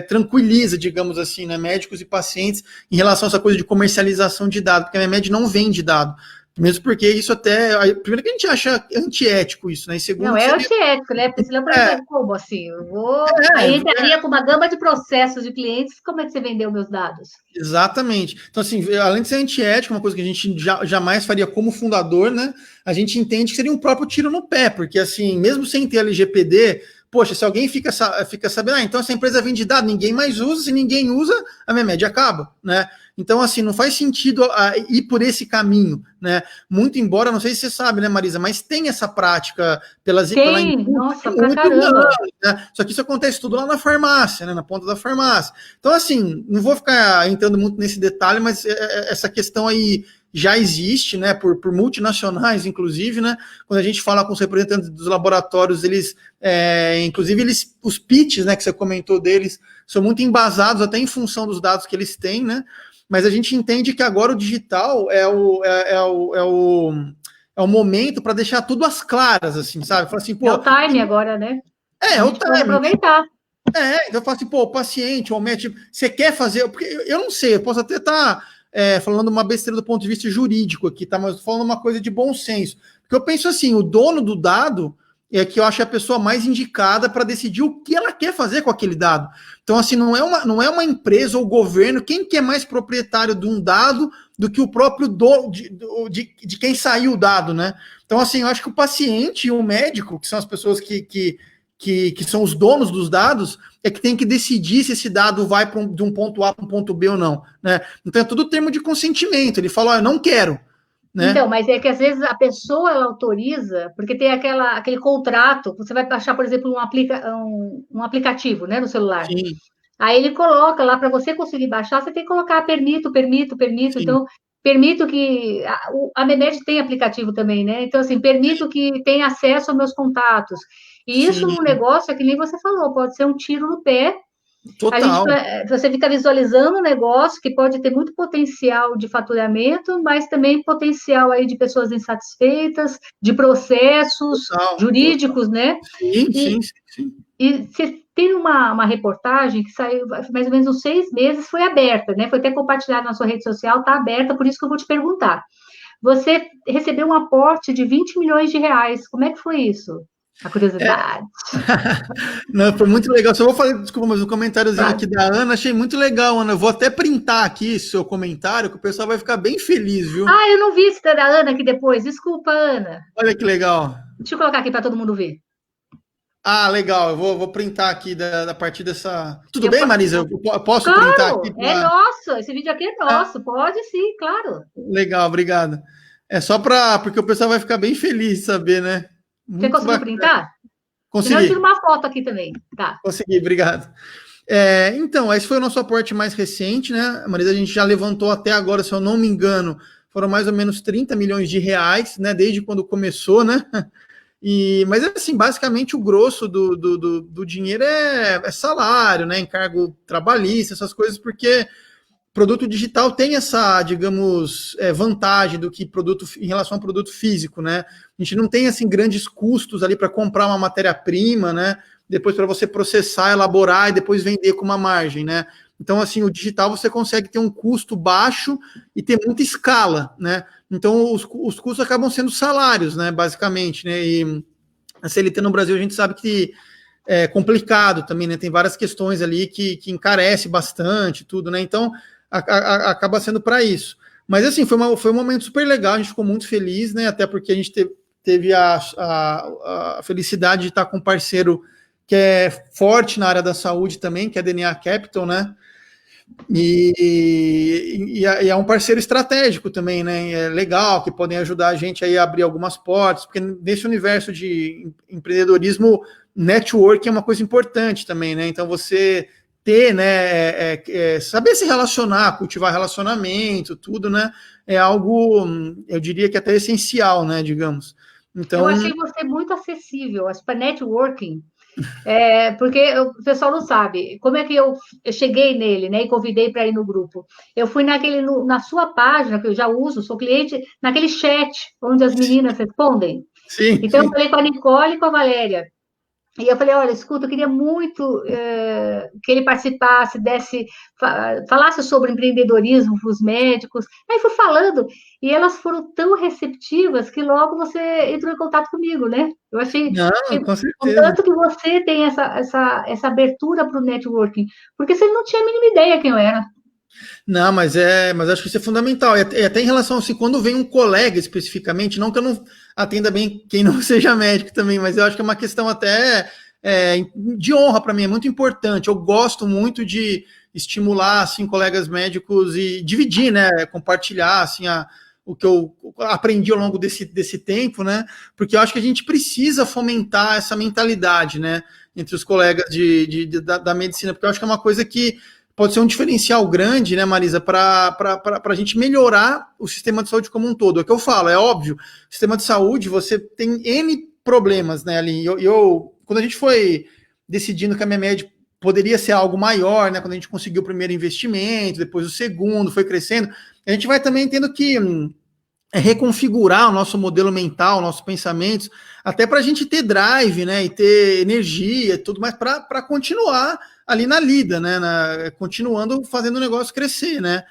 tranquiliza, digamos assim, né, médicos e pacientes em relação a essa coisa de comercialização de dados, porque a Memed não vende dado. Mesmo porque isso até. Primeiro que a gente acha antiético isso, né? E segundo Não, que é seria. antiético, né? Porque senão, por exemplo, como assim? Eu vou. Aí entraria com uma gama de processos de clientes, como é que você vendeu meus dados? Exatamente. Então, assim, além de ser antiético, uma coisa que a gente jamais faria como fundador, né? A gente entende que seria um próprio tiro no pé, porque, assim, mesmo sem ter LGPD, poxa, se alguém fica sabendo, então essa empresa vende dado, ninguém mais usa, se ninguém usa, a minha média acaba, né? Então, assim, não faz sentido ir por esse caminho, né? Muito embora, não sei se você sabe, né, Marisa, mas tem essa prática pela Tem, indústria nossa, há pra muitos caramba. anos, né? Só que isso acontece tudo lá na farmácia, né? Na ponta da farmácia. Então, assim, não vou ficar entrando muito nesse detalhe, mas essa questão aí já existe, né, por multinacionais, inclusive, né, quando a gente fala com os representantes dos laboratórios, inclusive, os pitches, né, que você comentou deles, são muito embasados até em função dos dados que eles têm, né, mas a gente entende que agora o digital é o momento para deixar tudo às claras, assim, sabe? Fala assim, É o pô, time agora, né? é A o gente pode timing. aproveitar. Então eu falo assim, pô, o paciente, o médico, você quer fazer. Porque eu não sei, eu posso até estar falando uma besteira do ponto de vista jurídico aqui, tá? Mas eu tô falando uma coisa de bom senso. Porque eu penso assim, o dono do dado é que eu acho a pessoa mais indicada para decidir o que ela quer fazer com aquele dado. Então, assim, não é uma empresa ou governo, quem que é mais proprietário de um dado do que o próprio dono de quem saiu o dado, né? Então, assim, eu acho que o paciente e o médico, que são as pessoas que são os donos dos dados, é que tem que decidir se esse dado vai de um ponto A para um ponto B ou não, né? Então é tudo termo de consentimento. Ele fala, eu não quero, né? Então, mas é que às vezes a pessoa ela autoriza, porque tem aquele contrato, você vai baixar, por exemplo, um aplicativo, né, no celular. Sim, Aí ele coloca lá, para você conseguir baixar, você tem que colocar permito, permito, permito. sim, Então, permito que. A Memed tem aplicativo também, né? Então, assim, permito que tenha acesso aos meus contatos. E isso Sim, no negócio, é que nem você falou, pode ser um tiro no pé. total. Você fica visualizando um negócio que pode ter muito potencial de faturamento, mas também potencial aí de pessoas insatisfeitas, de processos Total, total. jurídicos, né? Sim, sim, E, sim, sim. e você tem uma reportagem que saiu mais ou menos uns 6 meses, foi aberta, né? Foi até compartilhada na sua rede social, está aberta, por isso que eu vou te perguntar. Você recebeu um aporte de 20 milhões de reais. Como é que foi isso? A curiosidade. Não, foi muito legal. Só vou fazer, desculpa, mas um comentáriozinho Claro. aqui da Ana, achei muito legal, Ana. Eu vou até printar aqui seu comentário, que o pessoal vai ficar bem feliz, viu? Ah, eu não vi esse da Ana aqui depois. Desculpa, Ana. Olha que legal. Deixa eu colocar aqui para todo mundo ver. Ah, legal. Eu vou printar aqui da partir dessa. Tudo Eu, bem, Marisa? Eu posso printar aqui claro, é para. nosso. Esse vídeo aqui é Ah, nosso. Pode sim, claro. legal, obrigado. É só para. Porque o pessoal vai ficar bem feliz de saber, né? Você Muito conseguiu bacana. printar? Senão eu tiro Consegui, uma foto aqui também. Tá. consegui, obrigado. Então, esse foi o nosso aporte mais recente, né? Marisa, a gente já levantou até agora, se eu não me engano, foram mais ou menos 30 milhões de reais, né? Desde quando começou, né? Mas assim, basicamente o grosso do dinheiro é salário, né? Encargo trabalhista, essas coisas, porque produto digital tem essa, digamos, vantagem do que produto em relação ao produto físico, né? A gente não tem assim grandes custos ali para comprar uma matéria-prima, né? Depois para você processar, elaborar e depois vender com uma margem, né? Então, assim, o digital você consegue ter um custo baixo e ter muita escala, né? Então, os custos acabam sendo salários, né? Basicamente, né? E a CLT no Brasil a gente sabe que é complicado também, né? Tem várias questões ali que encarece bastante tudo, né? Então, acaba sendo para isso. Mas assim, foi um momento super legal, a gente ficou muito feliz, né? Até porque a gente teve a felicidade de estar com um parceiro que é forte na área da saúde também, que é a DNA Capital, né? E é um parceiro estratégico também, né? É legal que podem ajudar a gente aí a abrir algumas portas, porque nesse universo de empreendedorismo, network é uma coisa importante também, né? Então você ter, né, saber se relacionar, cultivar relacionamento, tudo, né? É algo, eu diria que até essencial, né? Digamos. Eu Então, achei você muito acessível, para networking. Porque o pessoal não sabe como é que eu cheguei nele, né, e convidei para ir no grupo. Eu fui na sua página, que eu já uso, sou cliente, naquele chat onde as meninas respondem. sim, Então, eu sim. falei com a Nicole e com a Valéria. E eu falei, olha, escuta, eu queria muito que ele participasse, falasse sobre empreendedorismo para os médicos. Aí fui falando, e elas foram tão receptivas que logo você entrou em contato comigo, né? Eu Não, achei com o certeza. tanto que você tem essa abertura para o networking, porque você não tinha a mínima ideia quem eu era. Não, mas acho que isso é fundamental. E até em relação assim, quando vem um colega especificamente, não que eu não atenda bem quem não seja médico também, mas eu acho que é uma questão até de honra para mim, é muito importante. Eu gosto muito de estimular assim colegas médicos e dividir, né, compartilhar assim o que eu aprendi ao longo desse tempo, né? Porque eu acho que a gente precisa fomentar essa mentalidade, né, entre os colegas da medicina, porque eu acho que é uma coisa que pode ser um diferencial grande, né, Marisa, para a gente melhorar o sistema de saúde como um todo. É o que eu falo, é óbvio, o sistema de saúde, você tem N problemas, né, ali. Quando a gente foi decidindo que a Memed poderia ser algo maior, né, quando a gente conseguiu o primeiro investimento, depois o segundo, foi crescendo, a gente vai também tendo que reconfigurar o nosso modelo mental, nossos pensamentos, até para a gente ter drive, né, e ter energia e tudo mais para continuar ali na lida, né, continuando fazendo o negócio crescer, né.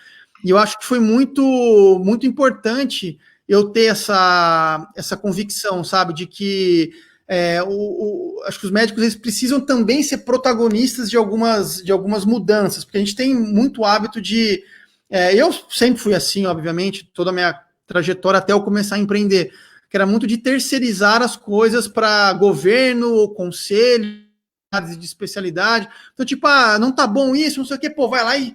E eu acho que foi muito muito importante eu ter essa convicção, sabe, de que acho que os médicos eles precisam também ser protagonistas de algumas mudanças, porque a gente tem muito hábito de eu sempre fui assim, obviamente, toda a minha trajetória até eu começar a empreender, que era muito de terceirizar as coisas para governo ou conselho de especialidade. Então, tipo, não tá bom isso, não sei o que, pô, vai lá e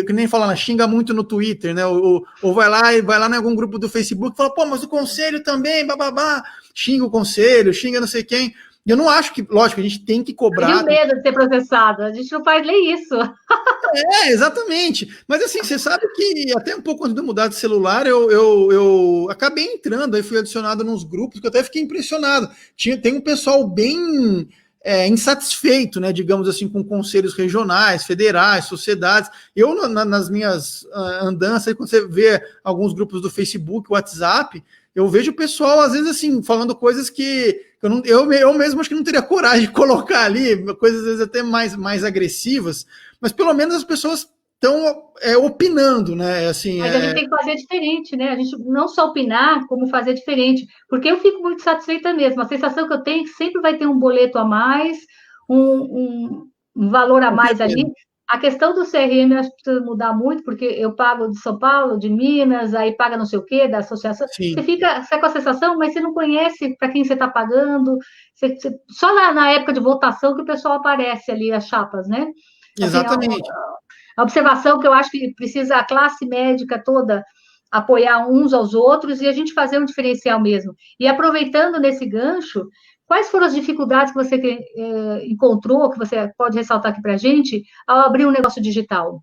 que nem falar, xinga muito no Twitter, né? Ou vai lá em algum grupo do Facebook e fala, pô, mas o conselho também, bababá, xinga o conselho, xinga não sei quem. Eu não acho que, lógico, a gente tem que cobrar. Eu tenho medo de ser processado, a gente não faz nem isso. Exatamente. Mas assim, você sabe que até um pouco antes de eu mudar de celular, eu acabei entrando, aí fui adicionado nos grupos, que eu até fiquei impressionado. Tem um pessoal bem insatisfeito, né, digamos assim, com conselhos regionais, federais, sociedades. Eu, nas minhas andanças, quando você vê alguns grupos do Facebook, WhatsApp, eu vejo o pessoal, às vezes, assim, falando coisas que eu mesmo acho que não teria coragem de colocar ali, coisas às vezes até mais agressivas, mas pelo menos as pessoas estão opinando, né? Assim, Mas a gente tem que fazer diferente, né? A gente não só opinar, como fazer diferente. Porque eu fico muito satisfeita mesmo. A sensação que eu tenho é que sempre vai ter um boleto a mais, um valor a com mais ali. certeza. A questão do CRM eu acho que precisa mudar muito, porque eu pago de São Paulo, de Minas, aí paga não sei o quê, da associação. Você Sim, fica com a sensação, mas você não conhece para quem você está pagando. Só na época de votação que o pessoal aparece ali, as chapas, né? Assim, exatamente. a observação que eu acho que precisa a classe médica toda apoiar uns aos outros e a gente fazer um diferencial mesmo. E aproveitando nesse gancho, quais foram as dificuldades que você encontrou, que você pode ressaltar aqui para a gente, ao abrir um negócio digital?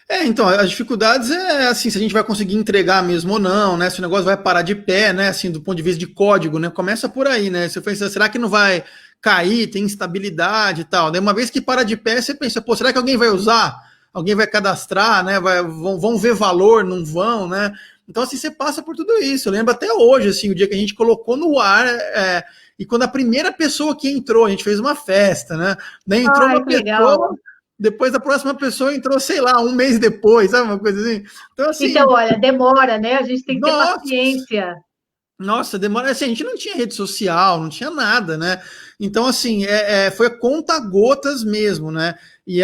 Então, as dificuldades assim, se a gente vai conseguir entregar mesmo ou não, né? Se o negócio vai parar de pé, né? Assim, do ponto de vista de código, né? Começa por aí, né? Você pensa, será que não vai cair, tem instabilidade e tal? Daí uma vez que para de pé, você pensa, pô, será que alguém vai usar? Alguém vai cadastrar, né? Vão ver valor, não vão, né? Então, assim, você passa por tudo isso. Eu lembro até hoje, assim, o dia que a gente colocou no ar, e quando a primeira pessoa que entrou, a gente fez uma festa, né? Daí entrou Ai, uma que legal. pessoa, depois a próxima pessoa entrou, sei lá, um mês depois, sabe, uma coisa assim. Então, assim, Então, olha, demora, né? A gente tem que ter nossa, paciência. nossa, demora. Assim, a gente não tinha rede social, não tinha nada, né? Então, assim, foi conta-gotas mesmo, né? E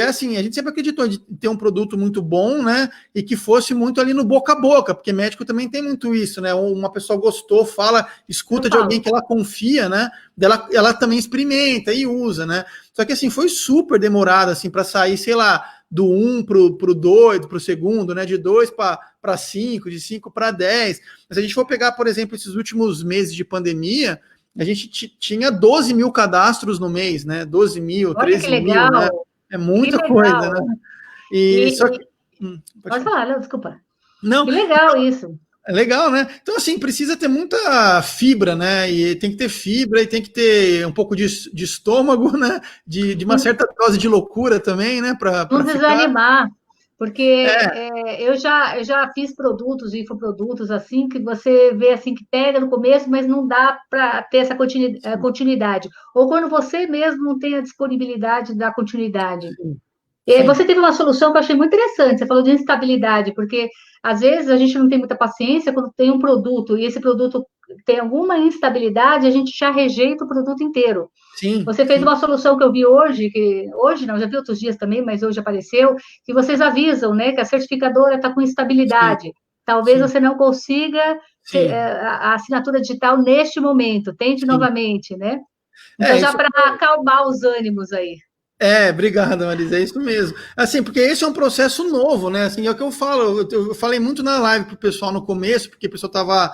assim, a gente sempre acreditou de ter um produto muito bom, né? E que fosse muito ali no boca a boca, porque médico também tem muito isso, né? Uma pessoa gostou, fala, Eu escuta de alguém falo. que ela confia, né? Ela também experimenta e usa, né? Só que assim, foi super demorado, assim, para sair, sei lá, do 1 pro 2, pro segundo, né? De 2 para 5, de 5 para 10. Mas se a gente for pegar, por exemplo, esses últimos meses de pandemia, a gente tinha 12 mil cadastros no mês, né? 12 mil, Olha que 13 mil, né? legal, É que muita coisa, legal. né? E E, só que. e Pode pode falar. falar, não, desculpa. Não, Que legal isso. é legal, né? Então, assim, precisa ter muita fibra, né? E tem que ter fibra e tem que ter um pouco de estômago, né? De uma certa dose de loucura também, né? Não Para ficar. desanimar, porque É, eu já fiz produtos, infoprodutos, assim, que você vê assim que pega no começo, mas não dá para ter essa continuidade. Ou quando você mesmo não tem a disponibilidade da continuidade. sim, E aí sim, você teve uma solução que eu achei muito interessante. Você falou de instabilidade, porque às vezes a gente não tem muita paciência quando tem um produto e esse produto tem alguma instabilidade, a gente já rejeita o produto inteiro. sim, Você fez sim, uma solução que eu vi hoje, que hoje não, já vi outros dias também, mas hoje apareceu, que vocês avisam, né, que a certificadora está com sim, instabilidade. Talvez sim, você não consiga sim. a assinatura digital neste momento, tente Sim. novamente, né? Então, já Isso. para acalmar os ânimos aí. Obrigado, Marisa, é isso mesmo. Assim, porque esse é um processo novo, né? Assim, é o que eu falo. Eu falei muito na live pro pessoal no começo, porque o pessoal estava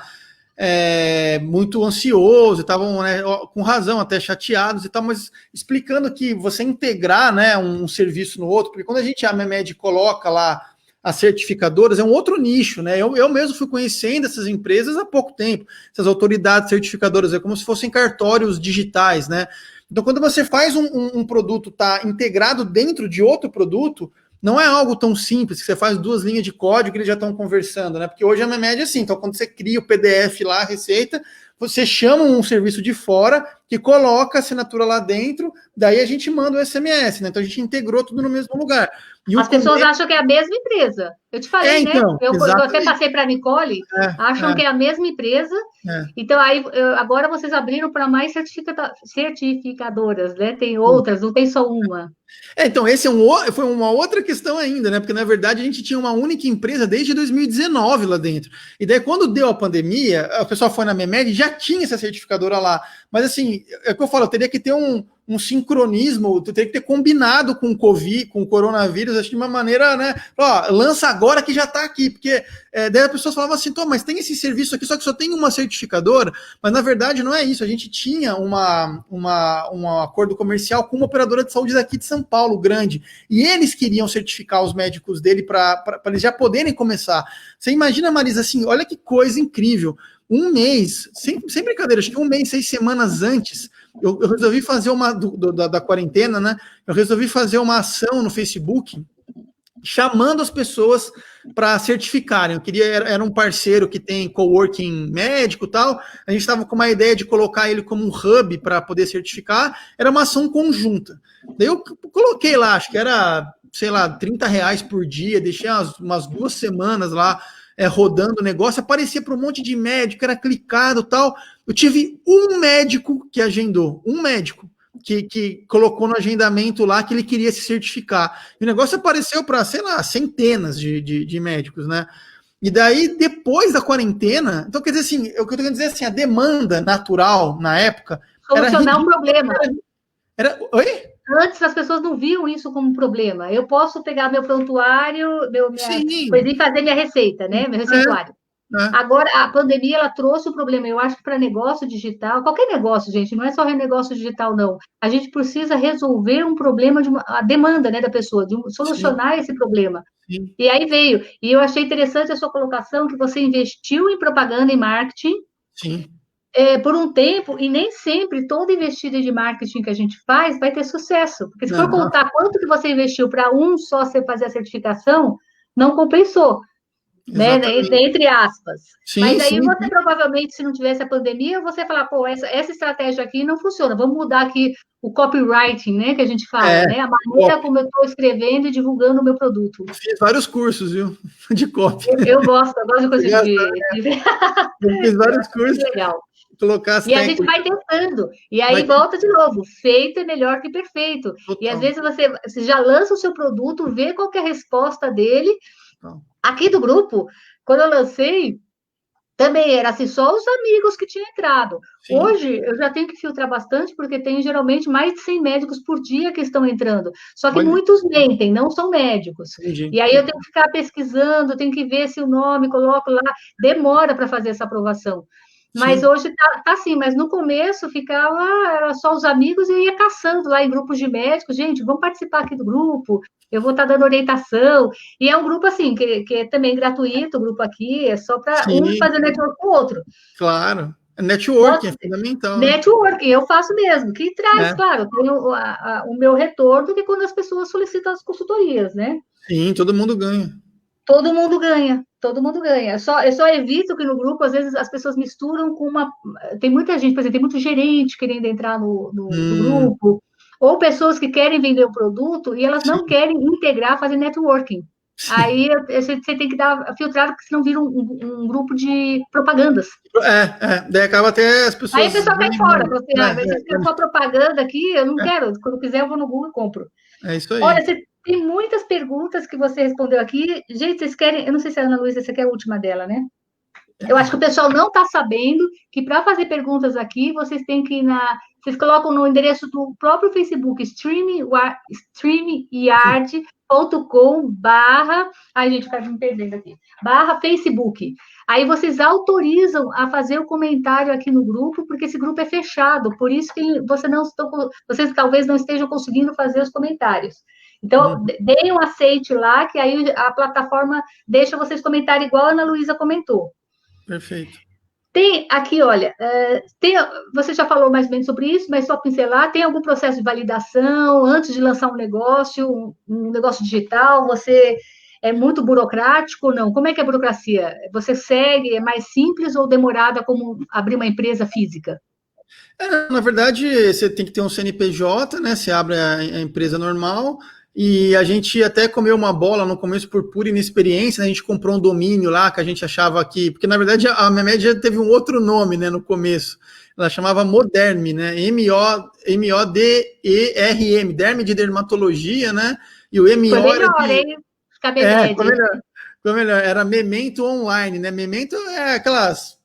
muito ansioso, estavam, né, com razão, até chateados e tal, mas explicando que você integrar, né, um serviço no outro, porque quando a MEMED coloca lá as certificadoras, é um outro nicho, né? Eu mesmo fui conhecendo essas empresas há pouco tempo, essas autoridades certificadoras, é como se fossem cartórios digitais, né? Então, quando você faz um produto tá integrado dentro de outro produto, não é algo tão simples que você faz duas linhas de código e eles já estão conversando, né? Porque hoje a MEMED é assim. Então, quando você cria o PDF lá, a receita, você chama um serviço de fora que coloca a assinatura lá dentro, daí a gente manda o SMS, né? Então a gente integrou tudo no mesmo lugar. E o As pessoas começo. acham que é a mesma empresa. Eu te falei, né? Então, Eu até exatamente. passei para a Nicole, É, acham que é a mesma empresa. é. Então, aí, agora vocês abriram para mais certificadoras, né? Tem Sim. outras, não tem só uma. Então, foi uma outra questão ainda, né? Porque, na verdade, a gente tinha uma única empresa desde 2019 lá dentro. E daí, quando deu a pandemia, o pessoal foi na MEMED e já tinha essa certificadora lá. Mas, assim, é o que eu falo, eu teria que ter um um sincronismo, tu tem que ter combinado com o Covid, com o coronavírus, acho de uma maneira, né? Ó, lança agora que já tá aqui, porque daí as pessoas falavam assim, mas tem esse serviço aqui, só que só tem uma certificadora, mas na verdade não é isso, a gente tinha um acordo comercial com uma operadora de saúde daqui de São Paulo, grande, e eles queriam certificar os médicos dele para eles já poderem começar. Você imagina, Marisa, assim, olha que coisa incrível, um mês, sem brincadeira, acho que um mês, 6 semanas antes, eu resolvi fazer da quarentena, né? Eu resolvi fazer uma ação no Facebook chamando as pessoas para certificarem. Eu queria, era um parceiro que tem coworking médico e tal. A gente estava com uma ideia de colocar ele como um hub para poder certificar. Era uma ação conjunta. Daí eu coloquei lá, acho que era, sei lá, R$30 por dia, deixei umas 2 semanas lá rodando o negócio, aparecia para um monte de médico, era clicado e tal. Eu tive um médico que agendou, um médico que colocou no agendamento lá que ele queria se certificar. E o negócio apareceu para, sei lá, centenas de médicos, né? E daí, depois da quarentena, então quer dizer assim, o que eu tô querendo dizer assim, a demanda natural na época solucionar um problema. Oi? Antes as pessoas não viam isso como um problema. Eu posso pegar meu prontuário, coisa e fazer minha receita, né? Meu receituário. Agora, a pandemia, ela trouxe o problema. Eu acho que para negócio digital, qualquer negócio, gente, não é só negócio digital, não. A gente precisa resolver um problema, a demanda, né, da pessoa, solucionar esse problema. Sim. E aí veio. E eu achei interessante a sua colocação, que você investiu em propaganda e marketing. Sim. Por um tempo, e nem sempre toda investida de marketing que a gente faz vai ter sucesso. Porque se for contar quanto que você investiu para só você fazer a certificação, não compensou. Né? Entre aspas. Sim, mas aí você provavelmente, se não tivesse a pandemia, você ia falar, pô, essa estratégia aqui não funciona, vamos mudar aqui o copywriting, né, que a gente fala, né? A maneira como eu estou escrevendo e divulgando o meu produto. Fiz vários cursos, viu? De copy. Eu gosto de coisa de... Eu fiz vários cursos. Legal. Colocar as e a gente vai tentando. E aí volta de novo. Feito é melhor que perfeito. Total. E às vezes você já lança o seu produto, vê qual que é a resposta dele. Total. Aqui do grupo, quando eu lancei, também era assim, só os amigos que tinham entrado. Sim. Hoje, eu já tenho que filtrar bastante, porque tem geralmente mais de 100 médicos por dia que estão entrando. Só que muitos mentem, não são médicos. Entendi. E aí eu tenho que ficar pesquisando, tenho que ver se o nome, coloco lá. Demora para fazer essa aprovação. Mas hoje tá assim, mas no começo era só os amigos e eu ia caçando lá em grupos de médicos, gente, vamos participar aqui do grupo, eu vou estar dando orientação, e é um grupo assim, que é também gratuito, o grupo aqui, é só para um fazer network com o outro. Claro, networking é fundamental. Networking, eu faço mesmo, que traz, claro, tem o meu retorno, que é quando as pessoas solicitam as consultorias, né? Sim, todo mundo ganha. Todo mundo ganha, todo mundo ganha. Eu só evito que no grupo, às vezes, as pessoas misturam com uma... Tem muita gente, por exemplo, tem muito gerente querendo entrar no grupo, ou pessoas que querem vender o produto e elas não querem integrar, fazer networking. Sim. Aí você tem que dar filtrado, porque senão vira um grupo de propagandas. Daí acaba até as pessoas... Aí a pessoa cai fora. Você quer só propaganda aqui, eu não quero. Quando quiser, eu vou no Google e compro. É isso aí. Olha, tem muitas perguntas que você respondeu aqui. Gente, vocês querem... Eu não sei se a Ana Luísa, essa aqui é a última dela, né? Eu acho que o pessoal não está sabendo que para fazer perguntas aqui, vocês têm que ir Vocês colocam no endereço do próprio Facebook, streamyard.com/ Ai, gente, tá me perdendo aqui. /Facebook. Aí vocês autorizam a fazer o comentário aqui no grupo, porque esse grupo é fechado, por isso que vocês talvez não estejam conseguindo fazer os comentários. Então, deem um aceite lá, que aí a plataforma deixa vocês comentarem igual a Ana Luísa comentou. Perfeito. Tem aqui, olha, você já falou mais ou menos sobre isso, mas só pincelar, tem algum processo de validação antes de lançar um negócio digital? Você é muito burocrático ou não? Como é que é a burocracia? Você segue, é mais simples ou demorada como abrir uma empresa física? Na verdade, você tem que ter um CNPJ, né? Você abre a empresa normal. E a gente até comeu uma bola no começo por pura inexperiência, né? A gente comprou um domínio lá que a gente achava que... Porque, na verdade, a Memed já teve um outro nome, né, no começo. Ela chamava Moderm, né? M-O-D-E-R-M, Derm de dermatologia, né? E o M-O foi melhor, hein? Ficou melhor. Era Memento Online, né? Memento é aquelas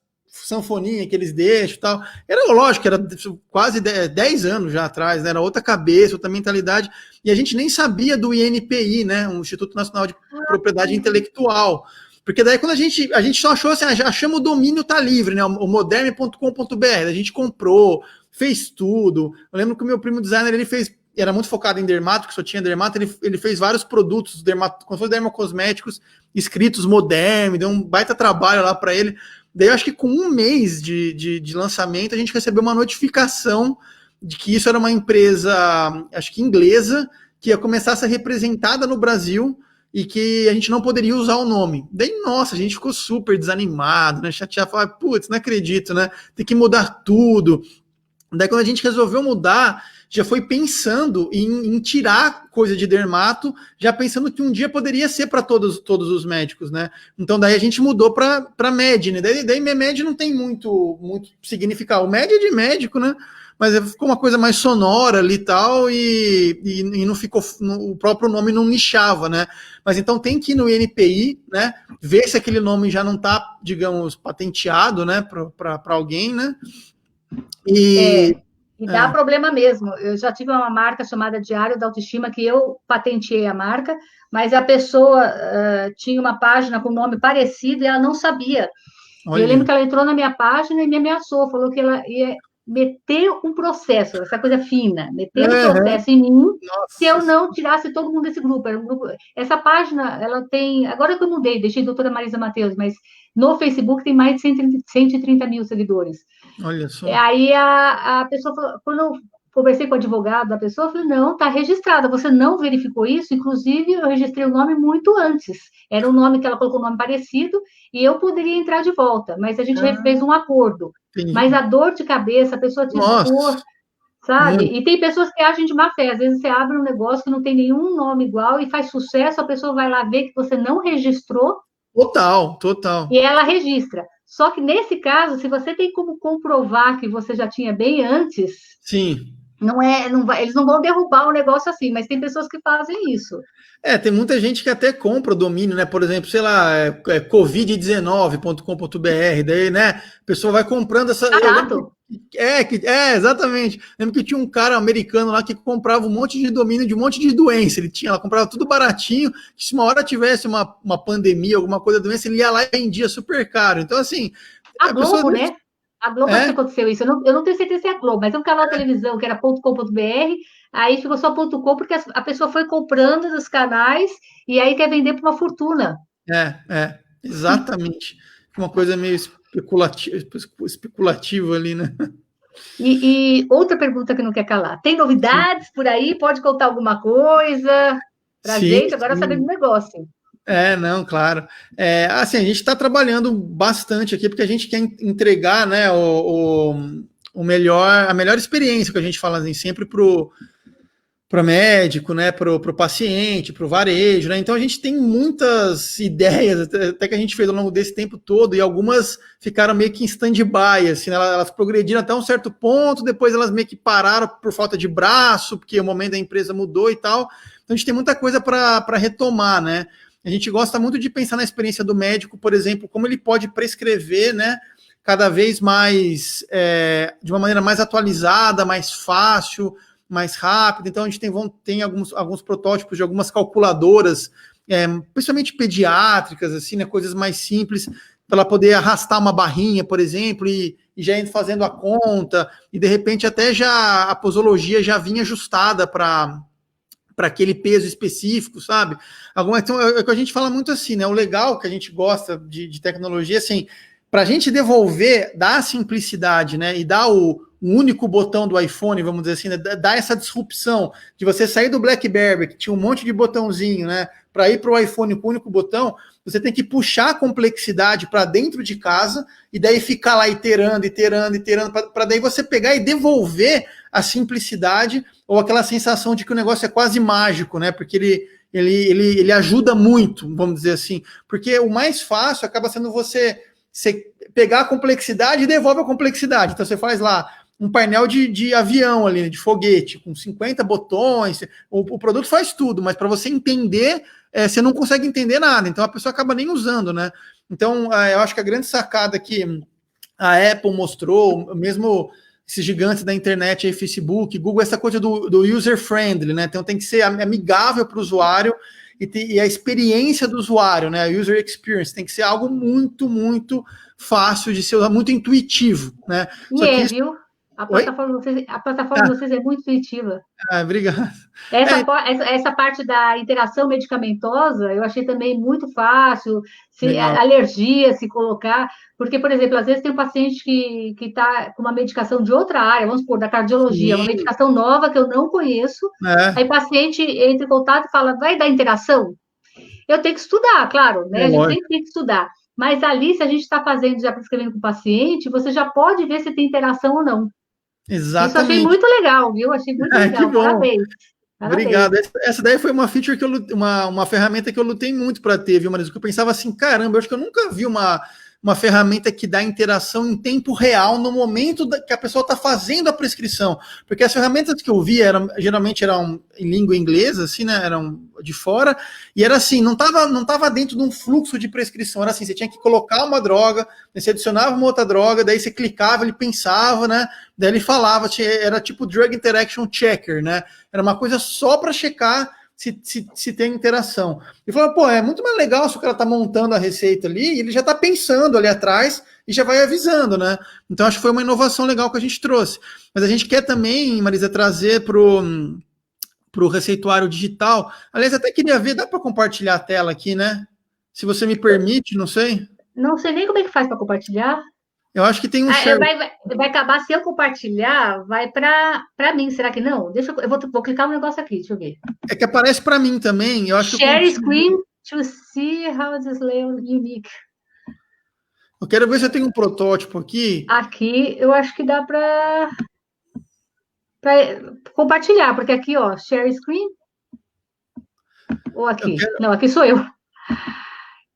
sanfoninha que eles deixam e tal. Era lógico, era quase 10 anos já atrás, né? Era outra cabeça, outra mentalidade, e a gente nem sabia do INPI, né? O Instituto Nacional de Propriedade Intelectual. Porque daí quando a gente só achou assim, já achamos o domínio tá livre, né? O moderne.com.br, a gente comprou, fez tudo. Eu lembro que o meu primo designer, ele fez, era muito focado em dermato, que só tinha dermato, ele fez vários produtos, como foi dermocosméticos, escritos modernos, deu um baita trabalho lá para ele. Daí eu acho que com um mês de lançamento, a gente recebeu uma notificação de que isso era uma empresa, acho que inglesa, que ia começar a ser representada no Brasil, e que a gente não poderia usar o nome. Daí, nossa, a gente ficou super desanimado, né? Chateado, falar, putz, não acredito, né? Tem que mudar tudo. Daí, quando a gente resolveu mudar, já foi pensando em tirar coisa de dermato, já pensando que um dia poderia ser para todos os médicos, né? Então, daí a gente mudou para MED, né? Daí MED não tem muito significado. O MED é de médico, né? Mas ficou uma coisa mais sonora ali tal, e não ficou, o próprio nome não nichava, né? Mas então tem que ir no INPI, né? Ver se aquele nome já não está, digamos, patenteado, né? Para alguém, né? E dá problema mesmo. Eu já tive uma marca chamada Diário da Autoestima, que eu patenteei a marca, mas a pessoa tinha uma página com nome parecido e ela não sabia. Olha. E eu lembro que ela entrou na minha página e me ameaçou, falou que ela ia meter um processo, essa coisa fina, meter um processo em mim. Nossa. Se eu não tirasse todo mundo desse grupo. Era um grupo. Essa página, ela tem, agora que eu mudei, deixei a doutora Marisa Mateus, mas no Facebook tem mais de 130 mil seguidores. Olha só. Aí a pessoa falou, quando eu conversei com o advogado da pessoa, eu falei, não, está registrada, você não verificou isso? Inclusive, eu registrei o nome muito antes. Era um nome que ela colocou um nome parecido e eu poderia entrar de volta, mas a gente fez um acordo. Entendi. Mas a dor de cabeça, a pessoa te expor, sabe? E tem pessoas que agem de má fé. Às vezes você abre um negócio que não tem nenhum nome igual e faz sucesso, a pessoa vai lá ver que você não registrou. Total. E ela registra. Só que nesse caso, se você tem como comprovar que você já tinha bem antes, sim, eles não vão derrubar o negócio assim, mas tem pessoas que fazem isso. Tem muita gente que até compra o domínio, né? Por exemplo, sei lá, covid19.com.br, daí, né? A pessoa vai comprando essa. Barato. Exatamente. Lembro que tinha um cara americano lá que comprava um monte de domínio de um monte de doença. Ela comprava tudo baratinho, que se uma hora tivesse uma pandemia, alguma coisa da doença, ele ia lá e vendia super caro. Então, assim. A Globo, né? A Globo acho que aconteceu isso. Eu não tenho certeza se é a Globo, mas é um canal de televisão que era .com.br, aí ficou só .com porque a pessoa foi comprando dos canais e aí quer vender por uma fortuna. Exatamente. Uma coisa meio especulativa ali, né? E outra pergunta que não quer calar. Tem novidades por aí? Pode contar alguma coisa pra gente? Agora saber do negócio. Não, claro. Assim, a gente está trabalhando bastante aqui porque a gente quer entregar, né, a melhor experiência, que a gente fala assim, sempre para o médico, né, para o paciente, para o varejo, né? Então a gente tem muitas ideias, até que a gente fez ao longo desse tempo todo, e algumas ficaram meio que em stand-by, assim, né? Elas progrediram até um certo ponto, depois elas meio que pararam por falta de braço, porque o momento da empresa mudou e tal. Então a gente tem muita coisa para retomar, né? A gente gosta muito de pensar na experiência do médico, por exemplo, como ele pode prescrever, né, cada vez mais, de uma maneira mais atualizada, mais fácil, mais rápida. Então, a gente tem alguns protótipos de algumas calculadoras, principalmente pediátricas, assim, né, coisas mais simples, para ela poder arrastar uma barrinha, por exemplo, e já ir fazendo a conta, e de repente até já a posologia já vinha ajustada para aquele peso específico, sabe? Então, é o que a gente fala muito assim, né? O legal que a gente gosta de tecnologia, assim, para a gente devolver, dar a simplicidade, né? E dar um único botão do iPhone, vamos dizer assim, né? Dar essa disrupção de você sair do BlackBerry, que tinha um monte de botãozinho, né? Para ir para o iPhone com um único botão, você tem que puxar a complexidade para dentro de casa e daí ficar lá iterando, para daí você pegar e devolver a simplicidade ou aquela sensação de que o negócio é quase mágico, né? Porque ele ajuda muito, vamos dizer assim. Porque o mais fácil acaba sendo você pegar a complexidade e devolve a complexidade. Então você faz lá um painel de avião ali, de foguete, com 50 botões, o produto faz tudo, mas para você entender, você não consegue entender nada, então a pessoa acaba nem usando, né? Então, eu acho que a grande sacada que a Apple mostrou, mesmo esses gigantes da internet, aí, Facebook, Google, essa coisa do user-friendly, né? Então tem que ser amigável para o usuário e a experiência do usuário, né? A user experience tem que ser algo muito, muito fácil de ser, muito intuitivo, né? Só que isso... Viu? Oi? A plataforma de vocês é muito intuitiva. Obrigado. Essa parte da interação medicamentosa, eu achei também muito fácil, Legal. alergia, se colocar, porque, por exemplo, às vezes tem um paciente que está com uma medicação de outra área, vamos supor, da cardiologia, uma Sim, medicação nova que eu não conheço, aí é, o paciente entra em contato e fala, vai dar interação? Eu tenho que estudar, claro, né? A gente lógico. sempre tem que estudar. Mas ali, se a gente está fazendo, já prescrevendo com o paciente, você já pode ver se tem interação ou não. Isso eu achei Exatamente. muito legal, viu? Achei muito Que legal. bom. Parabéns. Parabéns. Obrigado. Essa daí foi uma feature que uma ferramenta que eu lutei muito para ter, viu, Marisa? Que eu pensava assim, caramba, eu acho que eu nunca vi uma ferramenta que dá interação em tempo real no momento que a pessoa está fazendo a prescrição. Porque as ferramentas que eu vi geralmente eram em língua inglesa, assim, né? Eram de fora, e era assim, não tava dentro de um fluxo de prescrição. Era assim, você tinha que colocar uma droga, você adicionava uma outra droga, daí você clicava, ele pensava, né? Daí ele falava, era tipo Drug Interaction Checker, né? Era uma coisa só para checar se tem interação. E falou, pô, é muito mais legal se o cara tá montando a receita ali, e ele já tá pensando ali atrás e já vai avisando, né? Então acho que foi uma inovação legal que a gente trouxe. Mas a gente quer também, Marisa, trazer pro receituário digital. Aliás, até queria ver, dá para compartilhar a tela aqui, né? Se você me permite, não sei. Não sei nem como é que faz para compartilhar. Eu acho que tem um share. Vai acabar, se eu compartilhar, vai para mim. Será que não? Eu vou clicar no negócio aqui, deixa eu ver. É que aparece para mim também. Eu acho que eu Share consigo. screen to see how this layout unique. Eu quero ver se eu tenho um protótipo aqui. Aqui eu acho que dá para compartilhar, porque aqui, ó, share screen. Ou aqui? Quero... Não, aqui sou eu.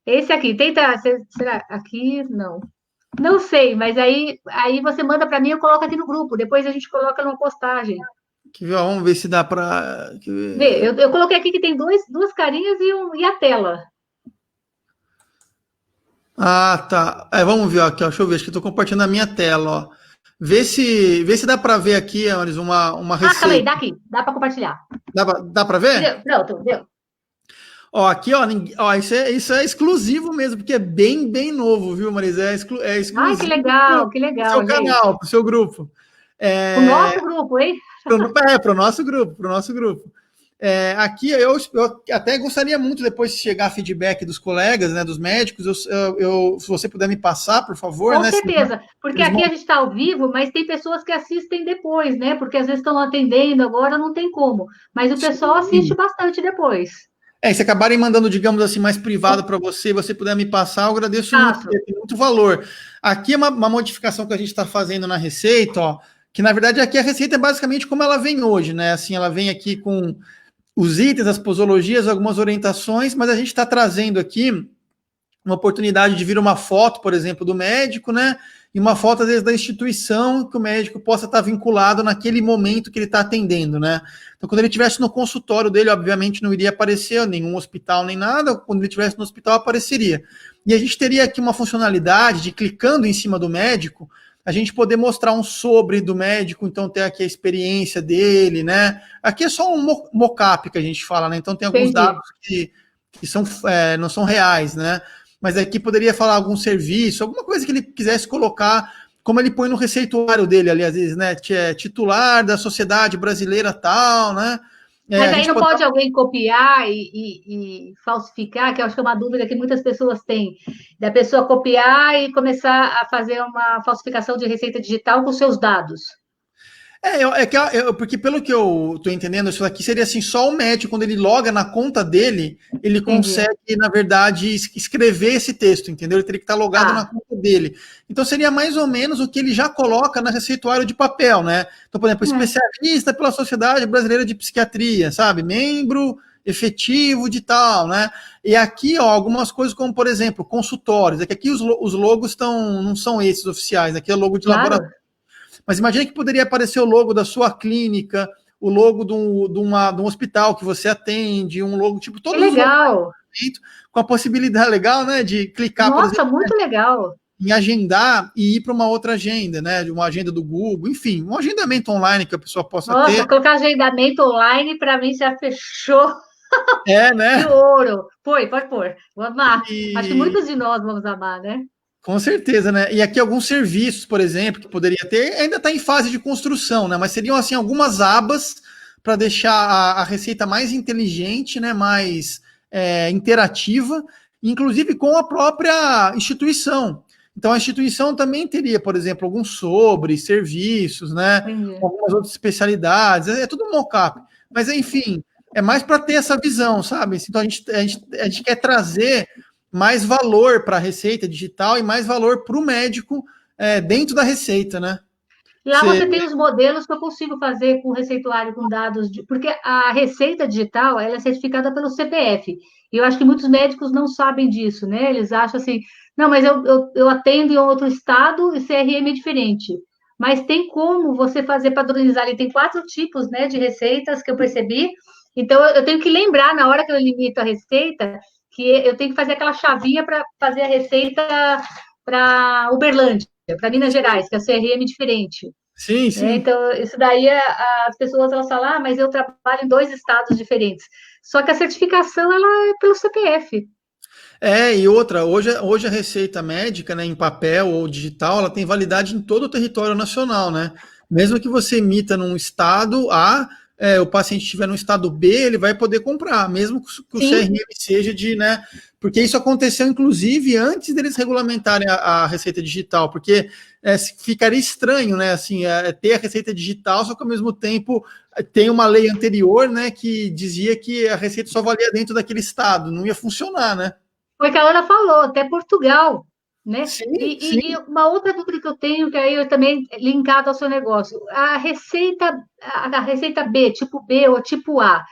Esse aqui, tenta. Será? Aqui, não. Não sei, mas aí você manda para mim, eu coloco aqui no grupo. Depois a gente coloca numa postagem. Vamos ver se dá para. Vê, eu coloquei aqui que tem duas carinhas e a tela. Ah, tá. Vamos ver aqui, ó. Deixa eu ver. Acho que estou compartilhando a minha tela, ó. Vê se dá para ver aqui, Amaris, uma Calma aí, receita. dá aqui, dá para compartilhar. Dá para ver? Deu, pronto, deu. Ó, aqui, ó, isso é exclusivo mesmo, porque é bem, bem novo, viu, Marisa? É Ai, exclusivo que pro seu legal, gente. canal, pro seu grupo. O nosso grupo, hein? Pro nosso grupo. Aqui eu até gostaria muito, depois de chegar feedback dos colegas, né, dos médicos, se você puder me passar, por favor, Com né? certeza, porque aqui a gente está ao vivo, mas tem pessoas que assistem depois, né? Porque às vezes estão atendendo agora, não tem como. Mas o pessoal assiste bastante depois. Se acabarem mandando, digamos assim, mais privado para você puder me passar, eu agradeço muito, Faço. porque tem muito valor. Aqui é uma modificação que a gente está fazendo na receita, ó, que na verdade aqui a receita é basicamente como ela vem hoje, né? Assim, ela vem aqui com os itens, as posologias, algumas orientações, mas a gente está trazendo aqui uma oportunidade de vir uma foto, por exemplo, do médico, né? E uma foto, às vezes, da instituição que o médico possa estar vinculado naquele momento que ele está atendendo, né? Então, quando ele estivesse no consultório dele, obviamente não iria aparecer nenhum hospital nem nada, quando ele estivesse no hospital apareceria. E a gente teria aqui uma funcionalidade de, clicando em cima do médico, a gente poder mostrar um sobre do médico, então ter aqui a experiência dele, né? Aqui é só um mock-up que a gente fala, né? Então tem alguns Entendi. dados que não são reais, né? Mas aqui poderia falar algum serviço, alguma coisa que ele quisesse colocar, como ele põe no receituário dele ali, às vezes, né? Titular da Sociedade Brasileira tal, né? Mas aí não pode alguém copiar e falsificar, que eu acho que é uma dúvida que muitas pessoas têm, da pessoa copiar e começar a fazer uma falsificação de receita digital com seus dados. Porque pelo que eu estou entendendo, isso aqui seria assim, só o médico, quando ele loga na conta dele, ele Entendi. consegue, na verdade, escrever esse texto, entendeu? Ele teria que estar logado na conta dele. Então seria mais ou menos o que ele já coloca na receituário de papel, né? Então, por exemplo, especialista pela Sociedade Brasileira de Psiquiatria, sabe? Membro efetivo de tal, né? E aqui, ó, algumas coisas como, por exemplo, consultórios. É que aqui os logos não são esses oficiais, aqui é logo de laboratório. Mas imagine que poderia aparecer o logo da sua clínica, o logo de um hospital que você atende, um logo, tipo, todos legal. Com a possibilidade legal, né, de clicar, Nossa, por exemplo, muito legal. em agendar e ir para uma outra agenda, né? Uma agenda do Google, enfim, um agendamento online que a pessoa possa Nossa, ter. colocar agendamento online, para mim, já fechou de Né? ouro. Pode pôr. Vou amar. Acho que E muitos de nós vamos amar, né? com certeza, né? E aqui alguns serviços, por exemplo, que poderia ter, ainda está em fase de construção, né? Mas seriam assim algumas abas para deixar a receita mais inteligente, né? Mais interativa, inclusive com a própria instituição. Então a instituição também teria, por exemplo, alguns sobre serviços, né? Entendi. Algumas outras especialidades. É tudo mock-up. Mas enfim, é mais para ter essa visão, sabe? Então a gente quer trazer mais valor para a receita digital e mais valor para o médico dentro da receita, né? Lá Você, você tem os modelos que eu consigo fazer com receituário, com dados, porque a receita digital ela é certificada pelo CPF. E eu acho que muitos médicos não sabem disso, né? Eles acham assim, não, mas eu atendo em outro estado e CRM é diferente. Mas tem como você fazer padronizar. Ele tem 4 tipos, né, de receitas que eu percebi. Então eu tenho que lembrar na hora que eu limito a receita que eu tenho que fazer aquela chavinha para fazer a receita para Uberlândia, para Minas Gerais, que é a CRM diferente. sim, sim. Então, isso daí, as pessoas elas falam, mas eu trabalho em 2 estados diferentes. Só que a certificação, ela é pelo CPF. E outra, hoje a receita médica, né, em papel ou digital, ela tem validade em todo o território nacional, né? Mesmo que você emita num estado A, o paciente estiver no estado B, ele vai poder comprar, mesmo que o Sim, CRM seja de, né? Porque isso aconteceu, inclusive, antes deles regulamentarem a receita digital, porque ficaria estranho, né? Assim, ter a receita digital, só que ao mesmo tempo tem uma lei anterior, né, que dizia que a receita só valia dentro daquele estado, não ia funcionar, né? foi o que a Ana falou, até Portugal, né? Sim, E sim. uma outra dúvida que eu tenho, que aí eu também linkado ao seu negócio, a receita B, tipo B ou tipo A,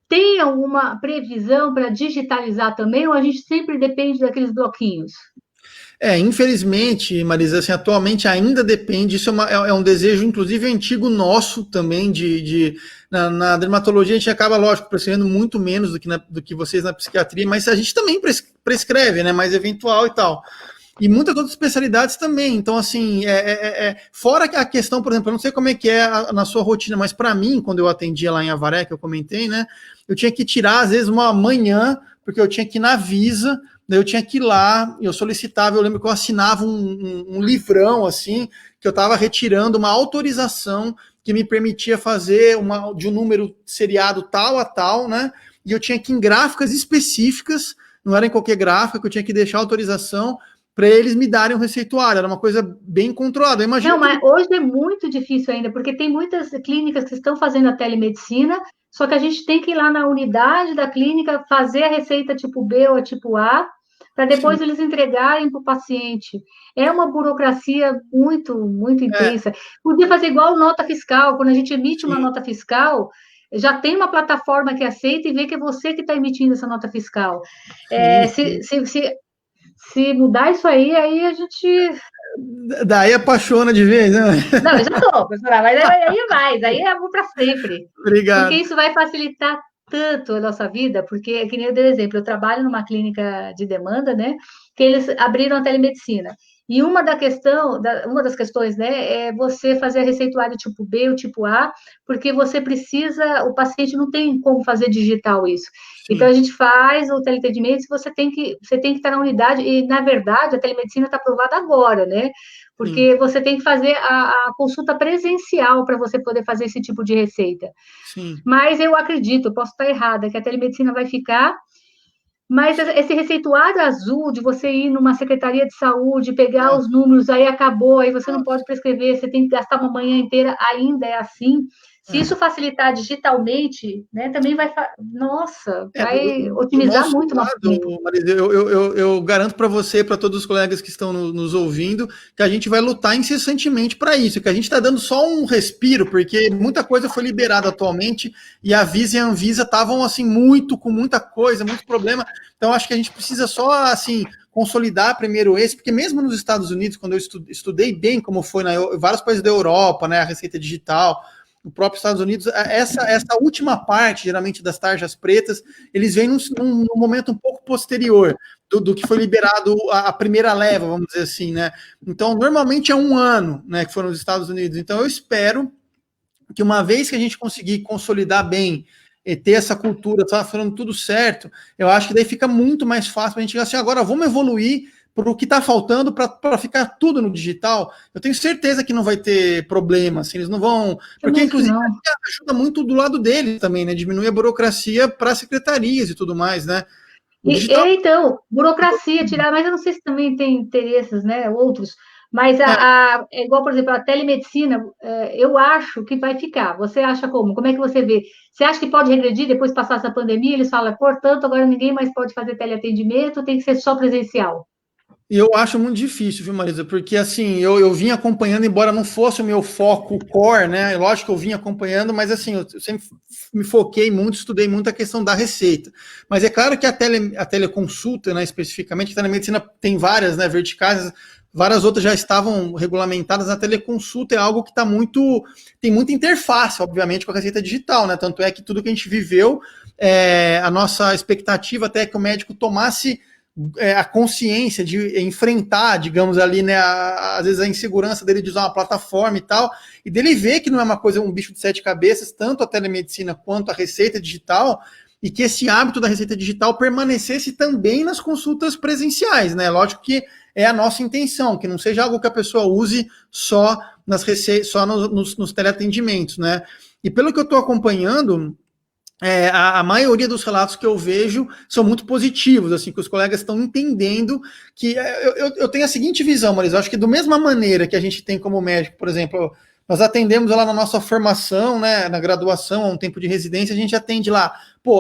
tem alguma previsão para digitalizar também, ou a gente sempre depende daqueles bloquinhos? Infelizmente, Marisa, assim, atualmente ainda depende, isso é um desejo, inclusive, antigo nosso também, na dermatologia a gente acaba, lógico, prescrevendo muito menos do que vocês na psiquiatria, mas a gente também prescreve, né, mais eventual e tal. E muitas outras especialidades também. Então, assim, fora a questão, por exemplo, eu não sei como é que é na sua rotina, mas para mim, quando eu atendia lá em Avaré, que eu comentei, né, eu tinha que tirar, às vezes, uma manhã, porque eu tinha que ir na Visa, daí eu tinha que ir lá, eu solicitava, eu lembro que eu assinava um livrão, assim, que eu estava retirando uma autorização que me permitia fazer de um número seriado tal a tal, né, e eu tinha que ir em gráficas específicas, não era em qualquer gráfica, que eu tinha que deixar autorização para eles me darem um receituário. Era uma coisa bem controlada. Eu Não, imagino que. mas hoje é muito difícil ainda, porque tem muitas clínicas que estão fazendo a telemedicina, só que a gente tem que ir lá na unidade da clínica, fazer a receita tipo B ou tipo A, para Sim, depois eles entregarem para o paciente. É uma burocracia muito, muito é, intensa. Podia fazer igual nota fiscal, quando a gente emite uma sim, nota fiscal, já tem uma plataforma que aceita e vê que é você que está emitindo essa nota fiscal. sim, É, sim. se mudar isso aí a gente Daí apaixona de vez, né? não, eu já estou, mas aí vai, daí é amor para sempre. Porque Obrigado. isso vai facilitar tanto a nossa vida, porque, que nem eu dei exemplo, eu trabalho numa clínica de demanda, né? Que eles abriram a telemedicina. E uma das questões, né, é você fazer a receituário tipo B ou tipo A, porque você precisa, o paciente não tem como fazer digital isso. Então Sim, a gente faz o teleatendimento, você tem que estar na unidade, e na verdade a telemedicina está aprovada agora, né? sim, Porque você tem que fazer a consulta presencial para você poder fazer esse tipo de receita. sim. Mas eu acredito, eu posso estar errada, que a telemedicina vai ficar, mas esse receituário azul de você ir numa secretaria de saúde, pegar É. os números, aí acabou, aí você não pode prescrever, você tem que gastar uma manhã inteira, ainda é assim. Se isso É. facilitar digitalmente, né, também nossa, vai Do otimizar nosso muito o nosso tempo. lado, Marisa, eu garanto para você, para todos os colegas que estão nos ouvindo, que a gente vai lutar incessantemente para isso, que a gente está dando só um respiro, porque muita coisa foi liberada atualmente e a Visa e a Anvisa estavam assim com muita coisa, muito problema. Então acho que a gente precisa só assim consolidar primeiro esse, porque mesmo nos Estados Unidos, quando eu estudei bem como foi em vários países da Europa, né, a receita digital, no próprio Estados Unidos, essa última parte, geralmente das tarjas pretas, eles vêm num momento um pouco posterior. do que foi liberado a primeira leva, vamos dizer assim, né? Então, normalmente é 1 ano, né, que foram os Estados Unidos. Então, eu espero que uma vez que a gente conseguir consolidar bem e ter essa cultura, tá falando tudo certo, eu acho que daí fica muito mais fácil para a gente chegar assim, agora vamos evoluir para o que está faltando para ficar tudo no digital. Eu tenho certeza que não vai ter problema, assim, eles não vão. Porque, inclusive, ajuda muito do lado deles também, né? Diminuir a burocracia para secretarias e tudo mais, né? Então, burocracia, tirar, mas eu não sei se também tem interesses, né, outros, mas é igual, por exemplo, a telemedicina, eu acho que vai ficar. Você acha como? Como é que você vê? Você acha que pode regredir depois de passar essa pandemia? Eles falam, portanto, agora ninguém mais pode fazer teleatendimento, tem que ser só presencial. E eu acho muito difícil, viu, Marisa? Porque assim, eu vim acompanhando, embora não fosse o meu foco core, né? Lógico que eu vim acompanhando, mas assim, eu sempre me foquei muito, estudei muito a questão da receita. Mas é claro que a teleconsulta, né, especificamente, que a telemedicina tem várias, né, verticais, várias outras já estavam regulamentadas. A teleconsulta é algo que tem muita interface, obviamente, com a receita digital, né? Tanto é que tudo que a gente viveu, a nossa expectativa até é que o médico tomasse a consciência de enfrentar, digamos ali, né, às vezes a insegurança dele de usar uma plataforma e tal, e dele ver que não é uma coisa, um bicho de 7 cabeças, tanto a telemedicina quanto a receita digital, e que esse hábito da receita digital permanecesse também nas consultas presenciais, né? Lógico que é a nossa intenção, que não seja algo que a pessoa use só nas receitas, só nos teleatendimentos, né? E pelo que eu estou acompanhando, a maioria dos relatos que eu vejo são muito positivos, assim, que os colegas estão entendendo que eu tenho a seguinte visão, Marisa, eu acho que da mesma maneira que a gente tem como médico, por exemplo, nós atendemos lá na nossa formação, né, na graduação, a um tempo de residência, a gente atende lá,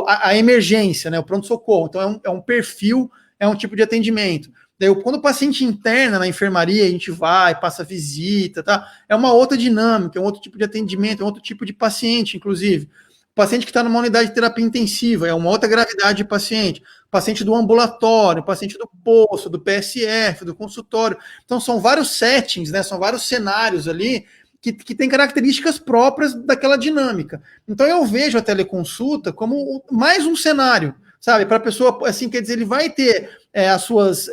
a emergência, né, o pronto-socorro, então é um perfil, é um tipo de atendimento. Daí, quando o paciente interna na enfermaria, a gente vai, passa visita, tá? É uma outra dinâmica, é um outro tipo de atendimento, é um outro tipo de paciente, inclusive. Paciente que está numa unidade de terapia intensiva, é uma outra gravidade de paciente. Paciente do ambulatório, paciente do posto, do PSF, do consultório. Então, são vários settings, né? São vários cenários ali que têm características próprias daquela dinâmica. Então, eu vejo a teleconsulta como mais um cenário, sabe? Para a pessoa, assim, quer dizer, ele vai ter as suas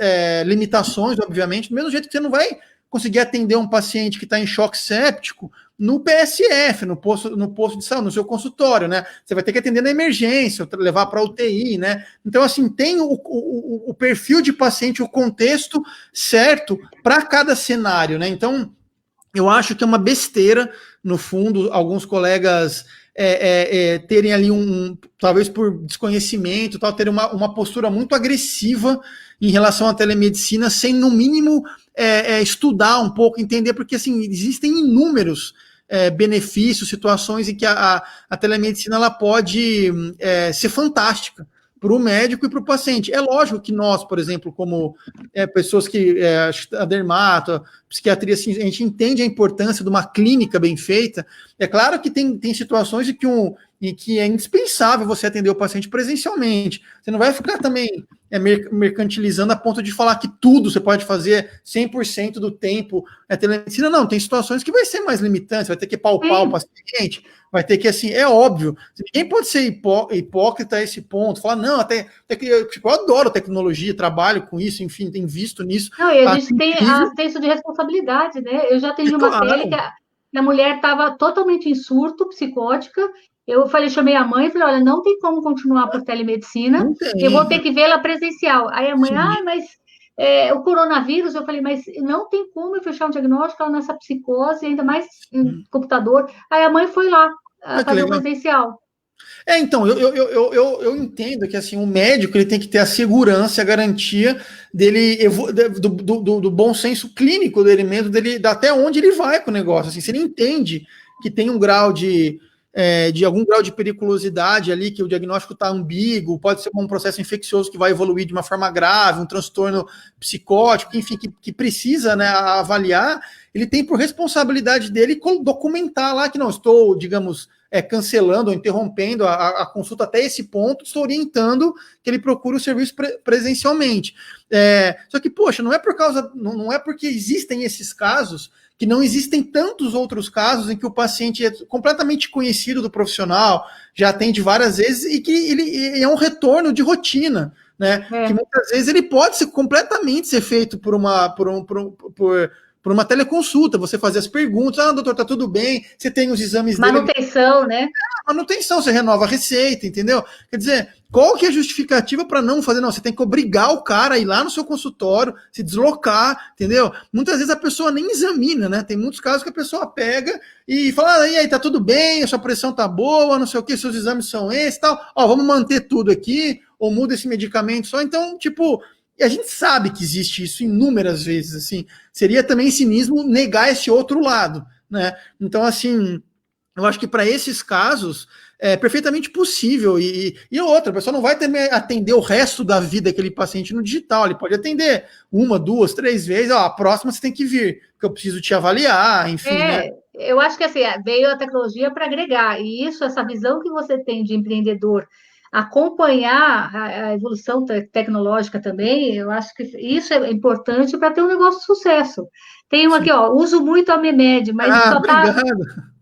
limitações, obviamente, do mesmo jeito que você não vai conseguir atender um paciente que está em choque séptico no PSF, no posto de saúde, no seu consultório, né? Você vai ter que atender na emergência, levar para UTI, né? Então, assim, tem o perfil de paciente, o contexto certo para cada cenário, né? Então, eu acho que é uma besteira, no fundo, alguns colegas terem ali talvez por desconhecimento, tal, terem uma postura muito agressiva em relação à telemedicina, sem, no mínimo, estudar um pouco, entender, porque assim, existem inúmeros benefícios, situações em que a telemedicina ela pode ser fantástica para o médico e para o paciente. É lógico que nós, por exemplo, como pessoas que a dermato, a psiquiatria, assim, a gente entende a importância de uma clínica bem feita. É claro que tem situações em que é indispensável você atender o paciente presencialmente. Você não vai ficar também mercantilizando a ponto de falar que tudo você pode fazer 100% do tempo telemedicina. Não, tem situações que vai ser mais limitante, vai ter que palpar o paciente, vai ter que, assim, é óbvio, ninguém pode ser hipócrita a esse ponto, falar, não, até que eu adoro tecnologia, trabalho com isso, enfim, tenho visto nisso. Não, e a gente tem senso de responsabilidade, né? Eu já atendi uma tele que a mulher estava totalmente em surto, psicótica. Eu chamei a mãe e falei, olha, não tem como continuar por telemedicina, eu vou ter que vê-la presencial. Aí a mãe, mas o coronavírus, eu falei, mas não tem como eu fechar um diagnóstico ela nessa psicose, ainda mais em computador. Aí a mãe foi lá fazer o presencial. Então, eu entendo que assim, o médico ele tem que ter a segurança, a garantia dele do bom senso clínico dele mesmo, até onde ele vai com o negócio. Assim, se ele entende que tem um grau de algum grau de periculosidade ali, que o diagnóstico está ambíguo, pode ser um processo infeccioso que vai evoluir de uma forma grave, um transtorno psicótico, enfim, que precisa, né, avaliar, ele tem por responsabilidade dele documentar lá que não estou, digamos, cancelando ou interrompendo a consulta até esse ponto, estou orientando que ele procure o serviço presencialmente. Só que, poxa, não é porque existem esses casos que não existem tantos outros casos em que o paciente é completamente conhecido do profissional, já atende várias vezes e que ele é um retorno de rotina, né? Que muitas vezes ele pode ser completamente ser feito por uma teleconsulta, você fazer as perguntas, doutor, tá tudo bem, você tem os exames manutenção, dele. Né? Manutenção, você renova a receita, entendeu? Quer dizer, qual que é a justificativa para não fazer? Não, você tem que obrigar o cara a ir lá no seu consultório, se deslocar, entendeu? Muitas vezes a pessoa nem examina, né? Tem muitos casos que a pessoa pega e fala, e aí, tá tudo bem, a sua pressão tá boa, não sei o que, seus exames são esses e tal, vamos manter tudo aqui, ou muda esse medicamento só. Então, tipo, e a gente sabe que existe isso inúmeras vezes, assim, seria também cinismo negar esse outro lado, né? Então, assim, eu acho que para esses casos é perfeitamente possível. E outra, a pessoa não vai atender o resto da vida aquele paciente no digital, ele pode atender 1, 2, 3 vezes, a próxima você tem que vir, porque eu preciso te avaliar, enfim, né? Eu acho que assim, veio a tecnologia para agregar, e isso, essa visão que você tem de empreendedor, acompanhar a evolução tecnológica também, eu acho que isso é importante para ter um negócio de sucesso. Tem um aqui, uso muito a Memed, mas só está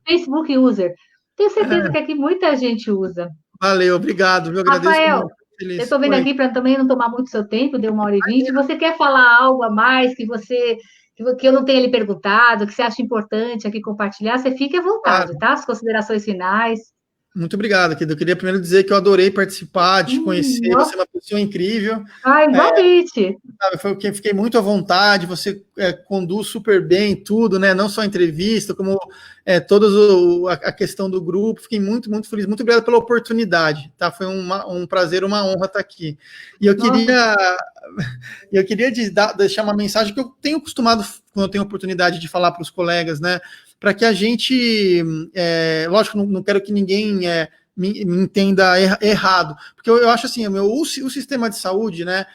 Facebook User. Tenho certeza que aqui muita gente usa. Valeu, obrigado. Eu agradeço Rafael, muito. eu estou vendo aqui para também não tomar muito seu tempo, deu 1h20. Você quer falar algo a mais que eu não tenha lhe perguntado, que você acha importante aqui compartilhar? Você fique à vontade, tá? As considerações finais. Muito obrigado, querido. Eu queria primeiro dizer que eu adorei participar, te conhecer, você é uma pessoa incrível. Igualmente. Fiquei muito à vontade, você conduz super bem tudo, né? Não só a entrevista, como toda a questão do grupo. Fiquei muito, muito feliz. Muito obrigado pela oportunidade, tá? Foi um prazer, uma honra estar aqui. E eu queria deixar uma mensagem que eu tenho costumado, quando eu tenho oportunidade de falar para os colegas, né? Para que a gente, lógico, não quero que ninguém me entenda errado, porque eu acho assim, o sistema de saúde, né?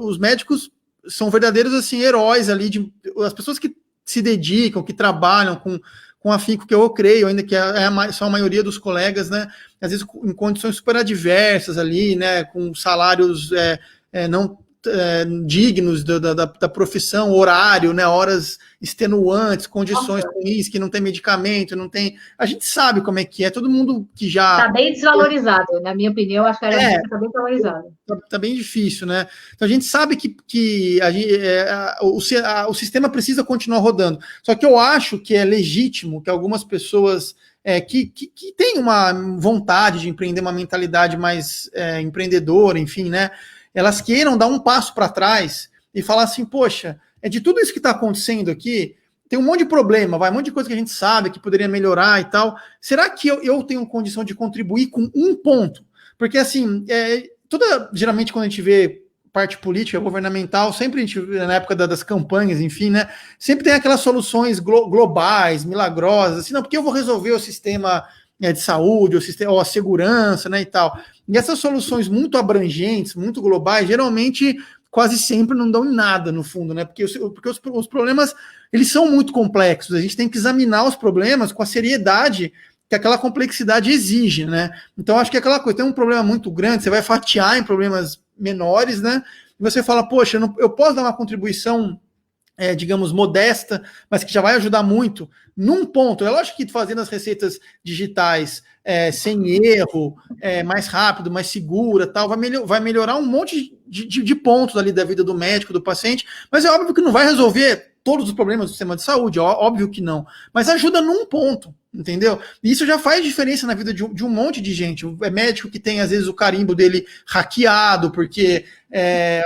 Os médicos são verdadeiros assim heróis ali, as pessoas que se dedicam, que trabalham com afinco, que eu creio ainda que são a maioria dos colegas, né? Às vezes em condições super adversas ali, né? Com salários não dignos da profissão, horário, né? Horas extenuantes, condições ruins, que não tem medicamento, não tem. A gente sabe como é que é, todo mundo que já. Está bem desvalorizado, na minha opinião, acho que está bem desvalorizado. Está bem difícil, né? Então a gente sabe que o sistema precisa continuar rodando. Só que eu acho que é legítimo que algumas pessoas que têm uma vontade de empreender, uma mentalidade mais empreendedora, enfim, né? Elas queiram dar um passo para trás e falar assim, poxa, de tudo isso que está acontecendo aqui, tem um monte de problema, um monte de coisa que a gente sabe que poderia melhorar e tal. Será que eu tenho condição de contribuir com um ponto? Porque, assim, geralmente quando a gente vê parte política, governamental, sempre a gente, na época das campanhas, enfim, né, sempre tem aquelas soluções globais, milagrosas, assim, não, porque eu vou resolver o sistema de saúde, ou a segurança, né, e tal. E essas soluções muito abrangentes, muito globais, geralmente quase sempre não dão em nada, no fundo, né? Porque os problemas, eles são muito complexos. A gente tem que examinar os problemas com a seriedade que aquela complexidade exige, né? Então, acho que aquela coisa, tem um problema muito grande, você vai fatiar em problemas menores, né? E você fala, poxa, eu posso dar uma contribuição, digamos, modesta, mas que já vai ajudar muito num ponto. É lógico que fazendo as receitas digitais sem erro, mais rápido, mais segura, tal, vai melhorar um monte de pontos ali da vida do médico, do paciente, mas é óbvio que não vai resolver todos os problemas do sistema de saúde, óbvio que não, mas ajuda num ponto, entendeu? E isso já faz diferença na vida de um monte de gente. É médico que tem, às vezes, o carimbo dele hackeado, porque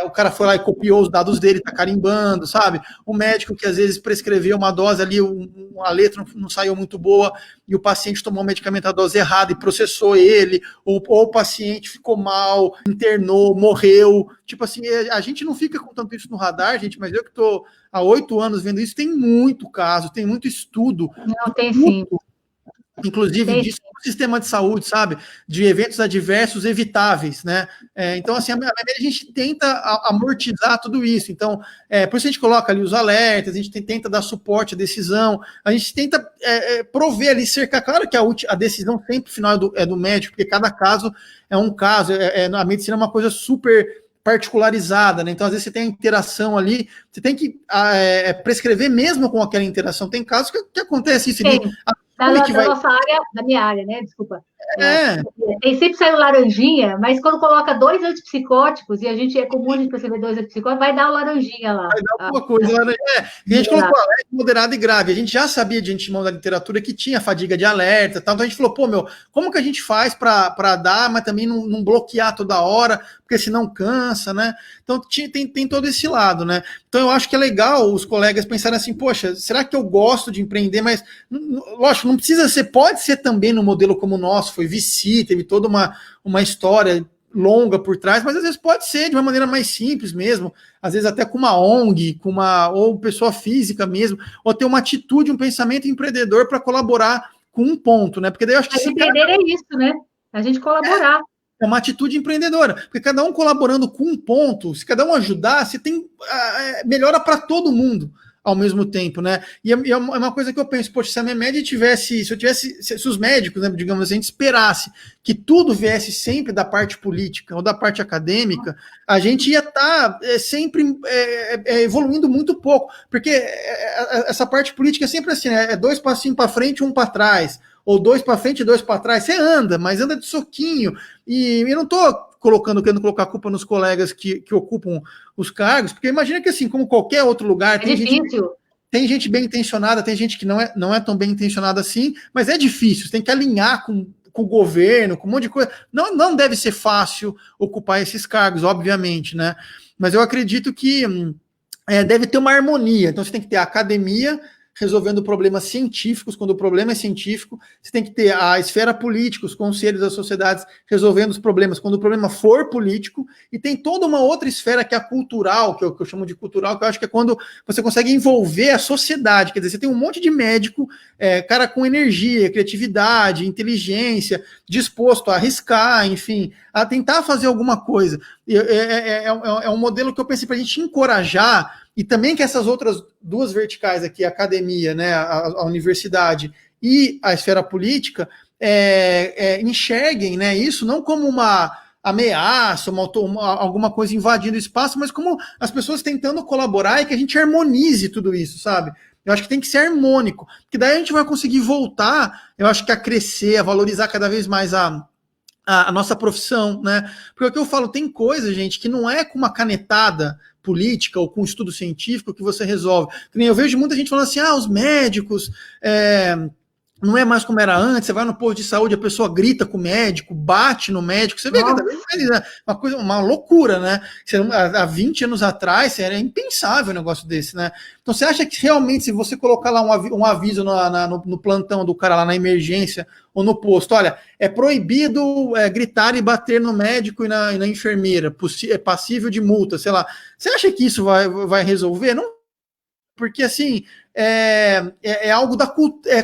o cara foi lá e copiou os dados dele, tá carimbando, sabe? O médico que, às vezes, prescreveu uma dose ali, a letra não saiu muito boa, e o paciente tomou o medicamento a dose errada e processou ele, ou o paciente ficou mal, internou, morreu. Tipo assim, a gente não fica com tanto isso no radar, gente, mas eu que estou há 8 anos vendo isso, tem muito caso, tem muito estudo. Não, tem sim. Inclusive disso no sistema de saúde, sabe? De eventos adversos evitáveis, né? Então, assim, a gente tenta amortizar tudo isso. Então, por isso a gente coloca ali os alertas, a gente tenta dar suporte à decisão, a gente tenta prover ali, cercar. Claro que a decisão sempre final é do médico, porque cada caso é um caso, a medicina é uma coisa super particularizada, né? Então, às vezes, você tem a interação ali, você tem que prescrever mesmo com aquela interação. Tem casos que acontece isso ali. Da nossa área, da minha área, né? Desculpa. Tem sempre saiu laranjinha, mas quando coloca 2 antipsicóticos, e a gente é comum a gente perceber 2 antipsicóticos, vai dar o laranjinha lá. Vai dar alguma coisa lá. A gente colocou alerta moderado e grave. A gente já sabia de antemão da literatura que tinha fadiga de alerta, tal. Então a gente falou, como que a gente faz para dar, mas também não bloquear toda hora, porque senão cansa, né? Então tem todo esse lado, né? Então eu acho que é legal os colegas pensarem assim, poxa, será que eu gosto de empreender? Mas, lógico, não precisa ser, pode ser também no modelo como o nosso, foi VC, teve toda uma história longa por trás, mas às vezes pode ser de uma maneira mais simples mesmo, às vezes até com uma ONG, ou pessoa física mesmo, ou ter uma atitude, um pensamento empreendedor para colaborar com um ponto, né? Porque daí eu acho que empreender é isso, né? A gente colaborar. É uma atitude empreendedora, porque cada um colaborando com um ponto, se cada um ajudar, você tem melhora para todo mundo ao mesmo tempo, né? E é uma coisa que eu penso, poxa, se a minha média tivesse, se os médicos, né, digamos assim, a gente esperasse que tudo viesse sempre da parte política ou da parte acadêmica, a gente ia estar sempre evoluindo muito pouco, porque essa parte política é sempre assim, né? É 2 passinhos para frente, 1 para trás, ou 2 para frente e 2 para trás, você anda, mas anda de soquinho, e eu não estou querendo colocar a culpa nos colegas que ocupam os cargos, porque imagina que assim, como qualquer outro lugar, tem gente bem intencionada, tem gente que não é tão bem intencionada assim, mas é difícil, você tem que alinhar com o governo, com um monte de coisa, não deve ser fácil ocupar esses cargos, obviamente, né, mas eu acredito que deve ter uma harmonia, então você tem que ter a academia resolvendo problemas científicos, quando o problema é científico, você tem que ter a esfera política, os conselhos das sociedades resolvendo os problemas, quando o problema for político, e tem toda uma outra esfera que é a cultural, que eu chamo de cultural, que eu acho que é quando você consegue envolver a sociedade, quer dizer, você tem um monte de médico, cara com energia, criatividade, inteligência, disposto a arriscar, enfim, a tentar fazer alguma coisa. É um modelo que eu pensei para a gente encorajar, e também que essas outras 2 verticais aqui, a academia, né, a universidade e a esfera política, enxerguem, né, isso não como uma ameaça, alguma coisa invadindo o espaço, mas como as pessoas tentando colaborar e que a gente harmonize tudo isso, sabe? Eu acho que tem que ser harmônico, porque daí a gente vai conseguir voltar, eu acho que a crescer, a valorizar cada vez mais a nossa profissão, né? Porque o que eu falo, tem coisa, gente, que não é com uma canetada política ou com estudo científico que você resolve. Eu vejo muita gente falando assim, os médicos não é mais como era antes, você vai no posto de saúde, a pessoa grita com o médico, bate no médico, você vê que uma loucura, né? Há 20 anos atrás era impensável um negócio desse, né? Então você acha que realmente, se você colocar lá um aviso no plantão do cara lá na emergência ou no posto, olha, é proibido gritar e bater no médico e na enfermeira, é passível de multa, sei lá. Você acha que isso vai resolver? Não, porque assim, é algo da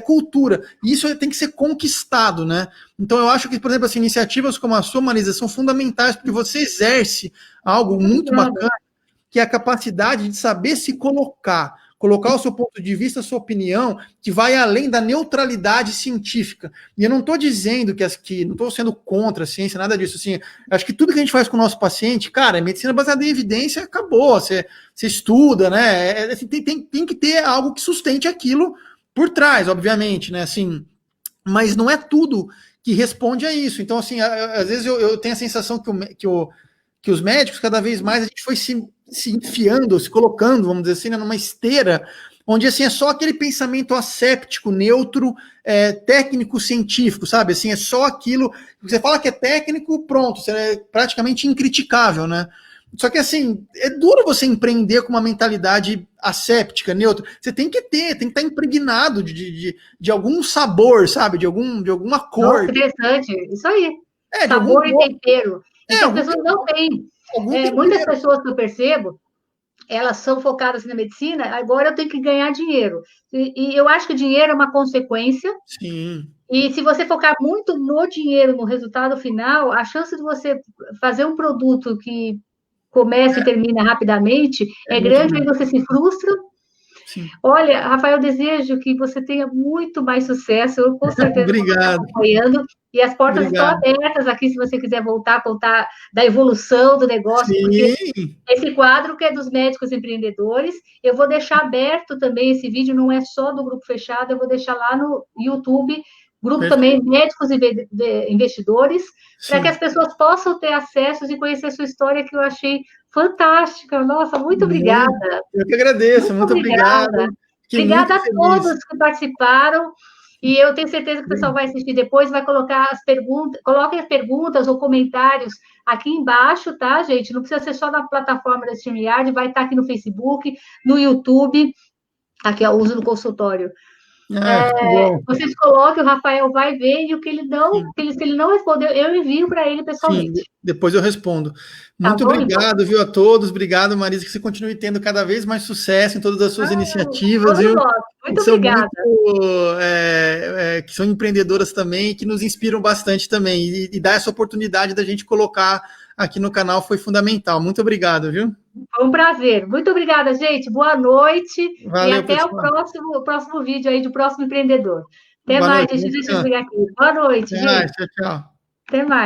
cultura, e isso tem que ser conquistado, né? Então eu acho que, por exemplo, assim, iniciativas como a sua, Marisa, são fundamentais, porque você exerce algo muito bacana, que é a capacidade de saber se colocar o seu ponto de vista, a sua opinião, que vai além da neutralidade científica. E eu não estou dizendo não estou sendo contra a ciência, nada disso. Assim, acho que tudo que a gente faz com o nosso paciente, cara, é medicina baseada em evidência, acabou. Você estuda, né? Tem que ter algo que sustente aquilo por trás, obviamente, né? Assim, mas não é tudo que responde a isso. Então, assim, às vezes eu tenho a sensação que os médicos, cada vez mais, a gente foi se enfiando, se colocando, vamos dizer assim, né, numa esteira, onde assim, é só aquele pensamento asséptico, neutro, técnico-científico, sabe? Assim, é só aquilo que você fala que é técnico, pronto, você é praticamente incriticável, né? Só que assim, é duro você empreender com uma mentalidade asséptica, neutra. Você tem que estar impregnado de algum sabor, sabe? De alguma cor. Nossa, interessante, isso aí. Sabor e tempero. E que as pessoas não têm. Muitas pessoas que eu percebo, elas são focadas na medicina, agora eu tenho que ganhar dinheiro. E eu acho que o dinheiro é uma consequência. Sim. E se você focar muito no dinheiro, no resultado final, a chance de você fazer um produto que começa e termina rapidamente é grande, aí você se frustra. Sim. Olha, Rafael, eu desejo que você tenha muito mais sucesso. Eu com certeza vou estar acompanhando. E as portas estão abertas aqui, se você quiser voltar a contar da evolução do negócio. Sim. Porque esse quadro que é dos médicos empreendedores, eu vou deixar aberto também esse vídeo, não é só do Grupo Fechado, eu vou deixar lá no YouTube grupo também médicos e investidores, para que as pessoas possam ter acesso e conhecer a sua história, que eu achei fantástica. Nossa, muito obrigada. Eu que agradeço, muito obrigado. Obrigada a todos que participaram. E eu tenho certeza que o pessoal vai assistir depois, vai colocar as perguntas, coloquem as perguntas ou comentários aqui embaixo, tá, gente? Não precisa ser só na plataforma da StreamYard, vai estar aqui no Facebook, no YouTube, aqui eu uso no consultório. Vocês coloquem, o Rafael vai ver, e o que ele não, se ele não respondeu, eu envio para ele pessoalmente. Sim, depois eu respondo. Muito obrigado, então. Viu, a todos. Obrigado, Marisa, que você continue tendo cada vez mais sucesso em todas as suas iniciativas, viu? Muito obrigada. Que são empreendedoras também, que nos inspiram bastante também. E dar essa oportunidade da gente colocar aqui no canal foi fundamental. Muito obrigado, viu? Foi um prazer. Muito obrigada, gente. Boa noite. Valeu, e até pessoal. o próximo vídeo aí do próximo empreendedor. Até mais, deixa eu desligar aqui. Boa noite, gente. Tchau, tchau. Até mais.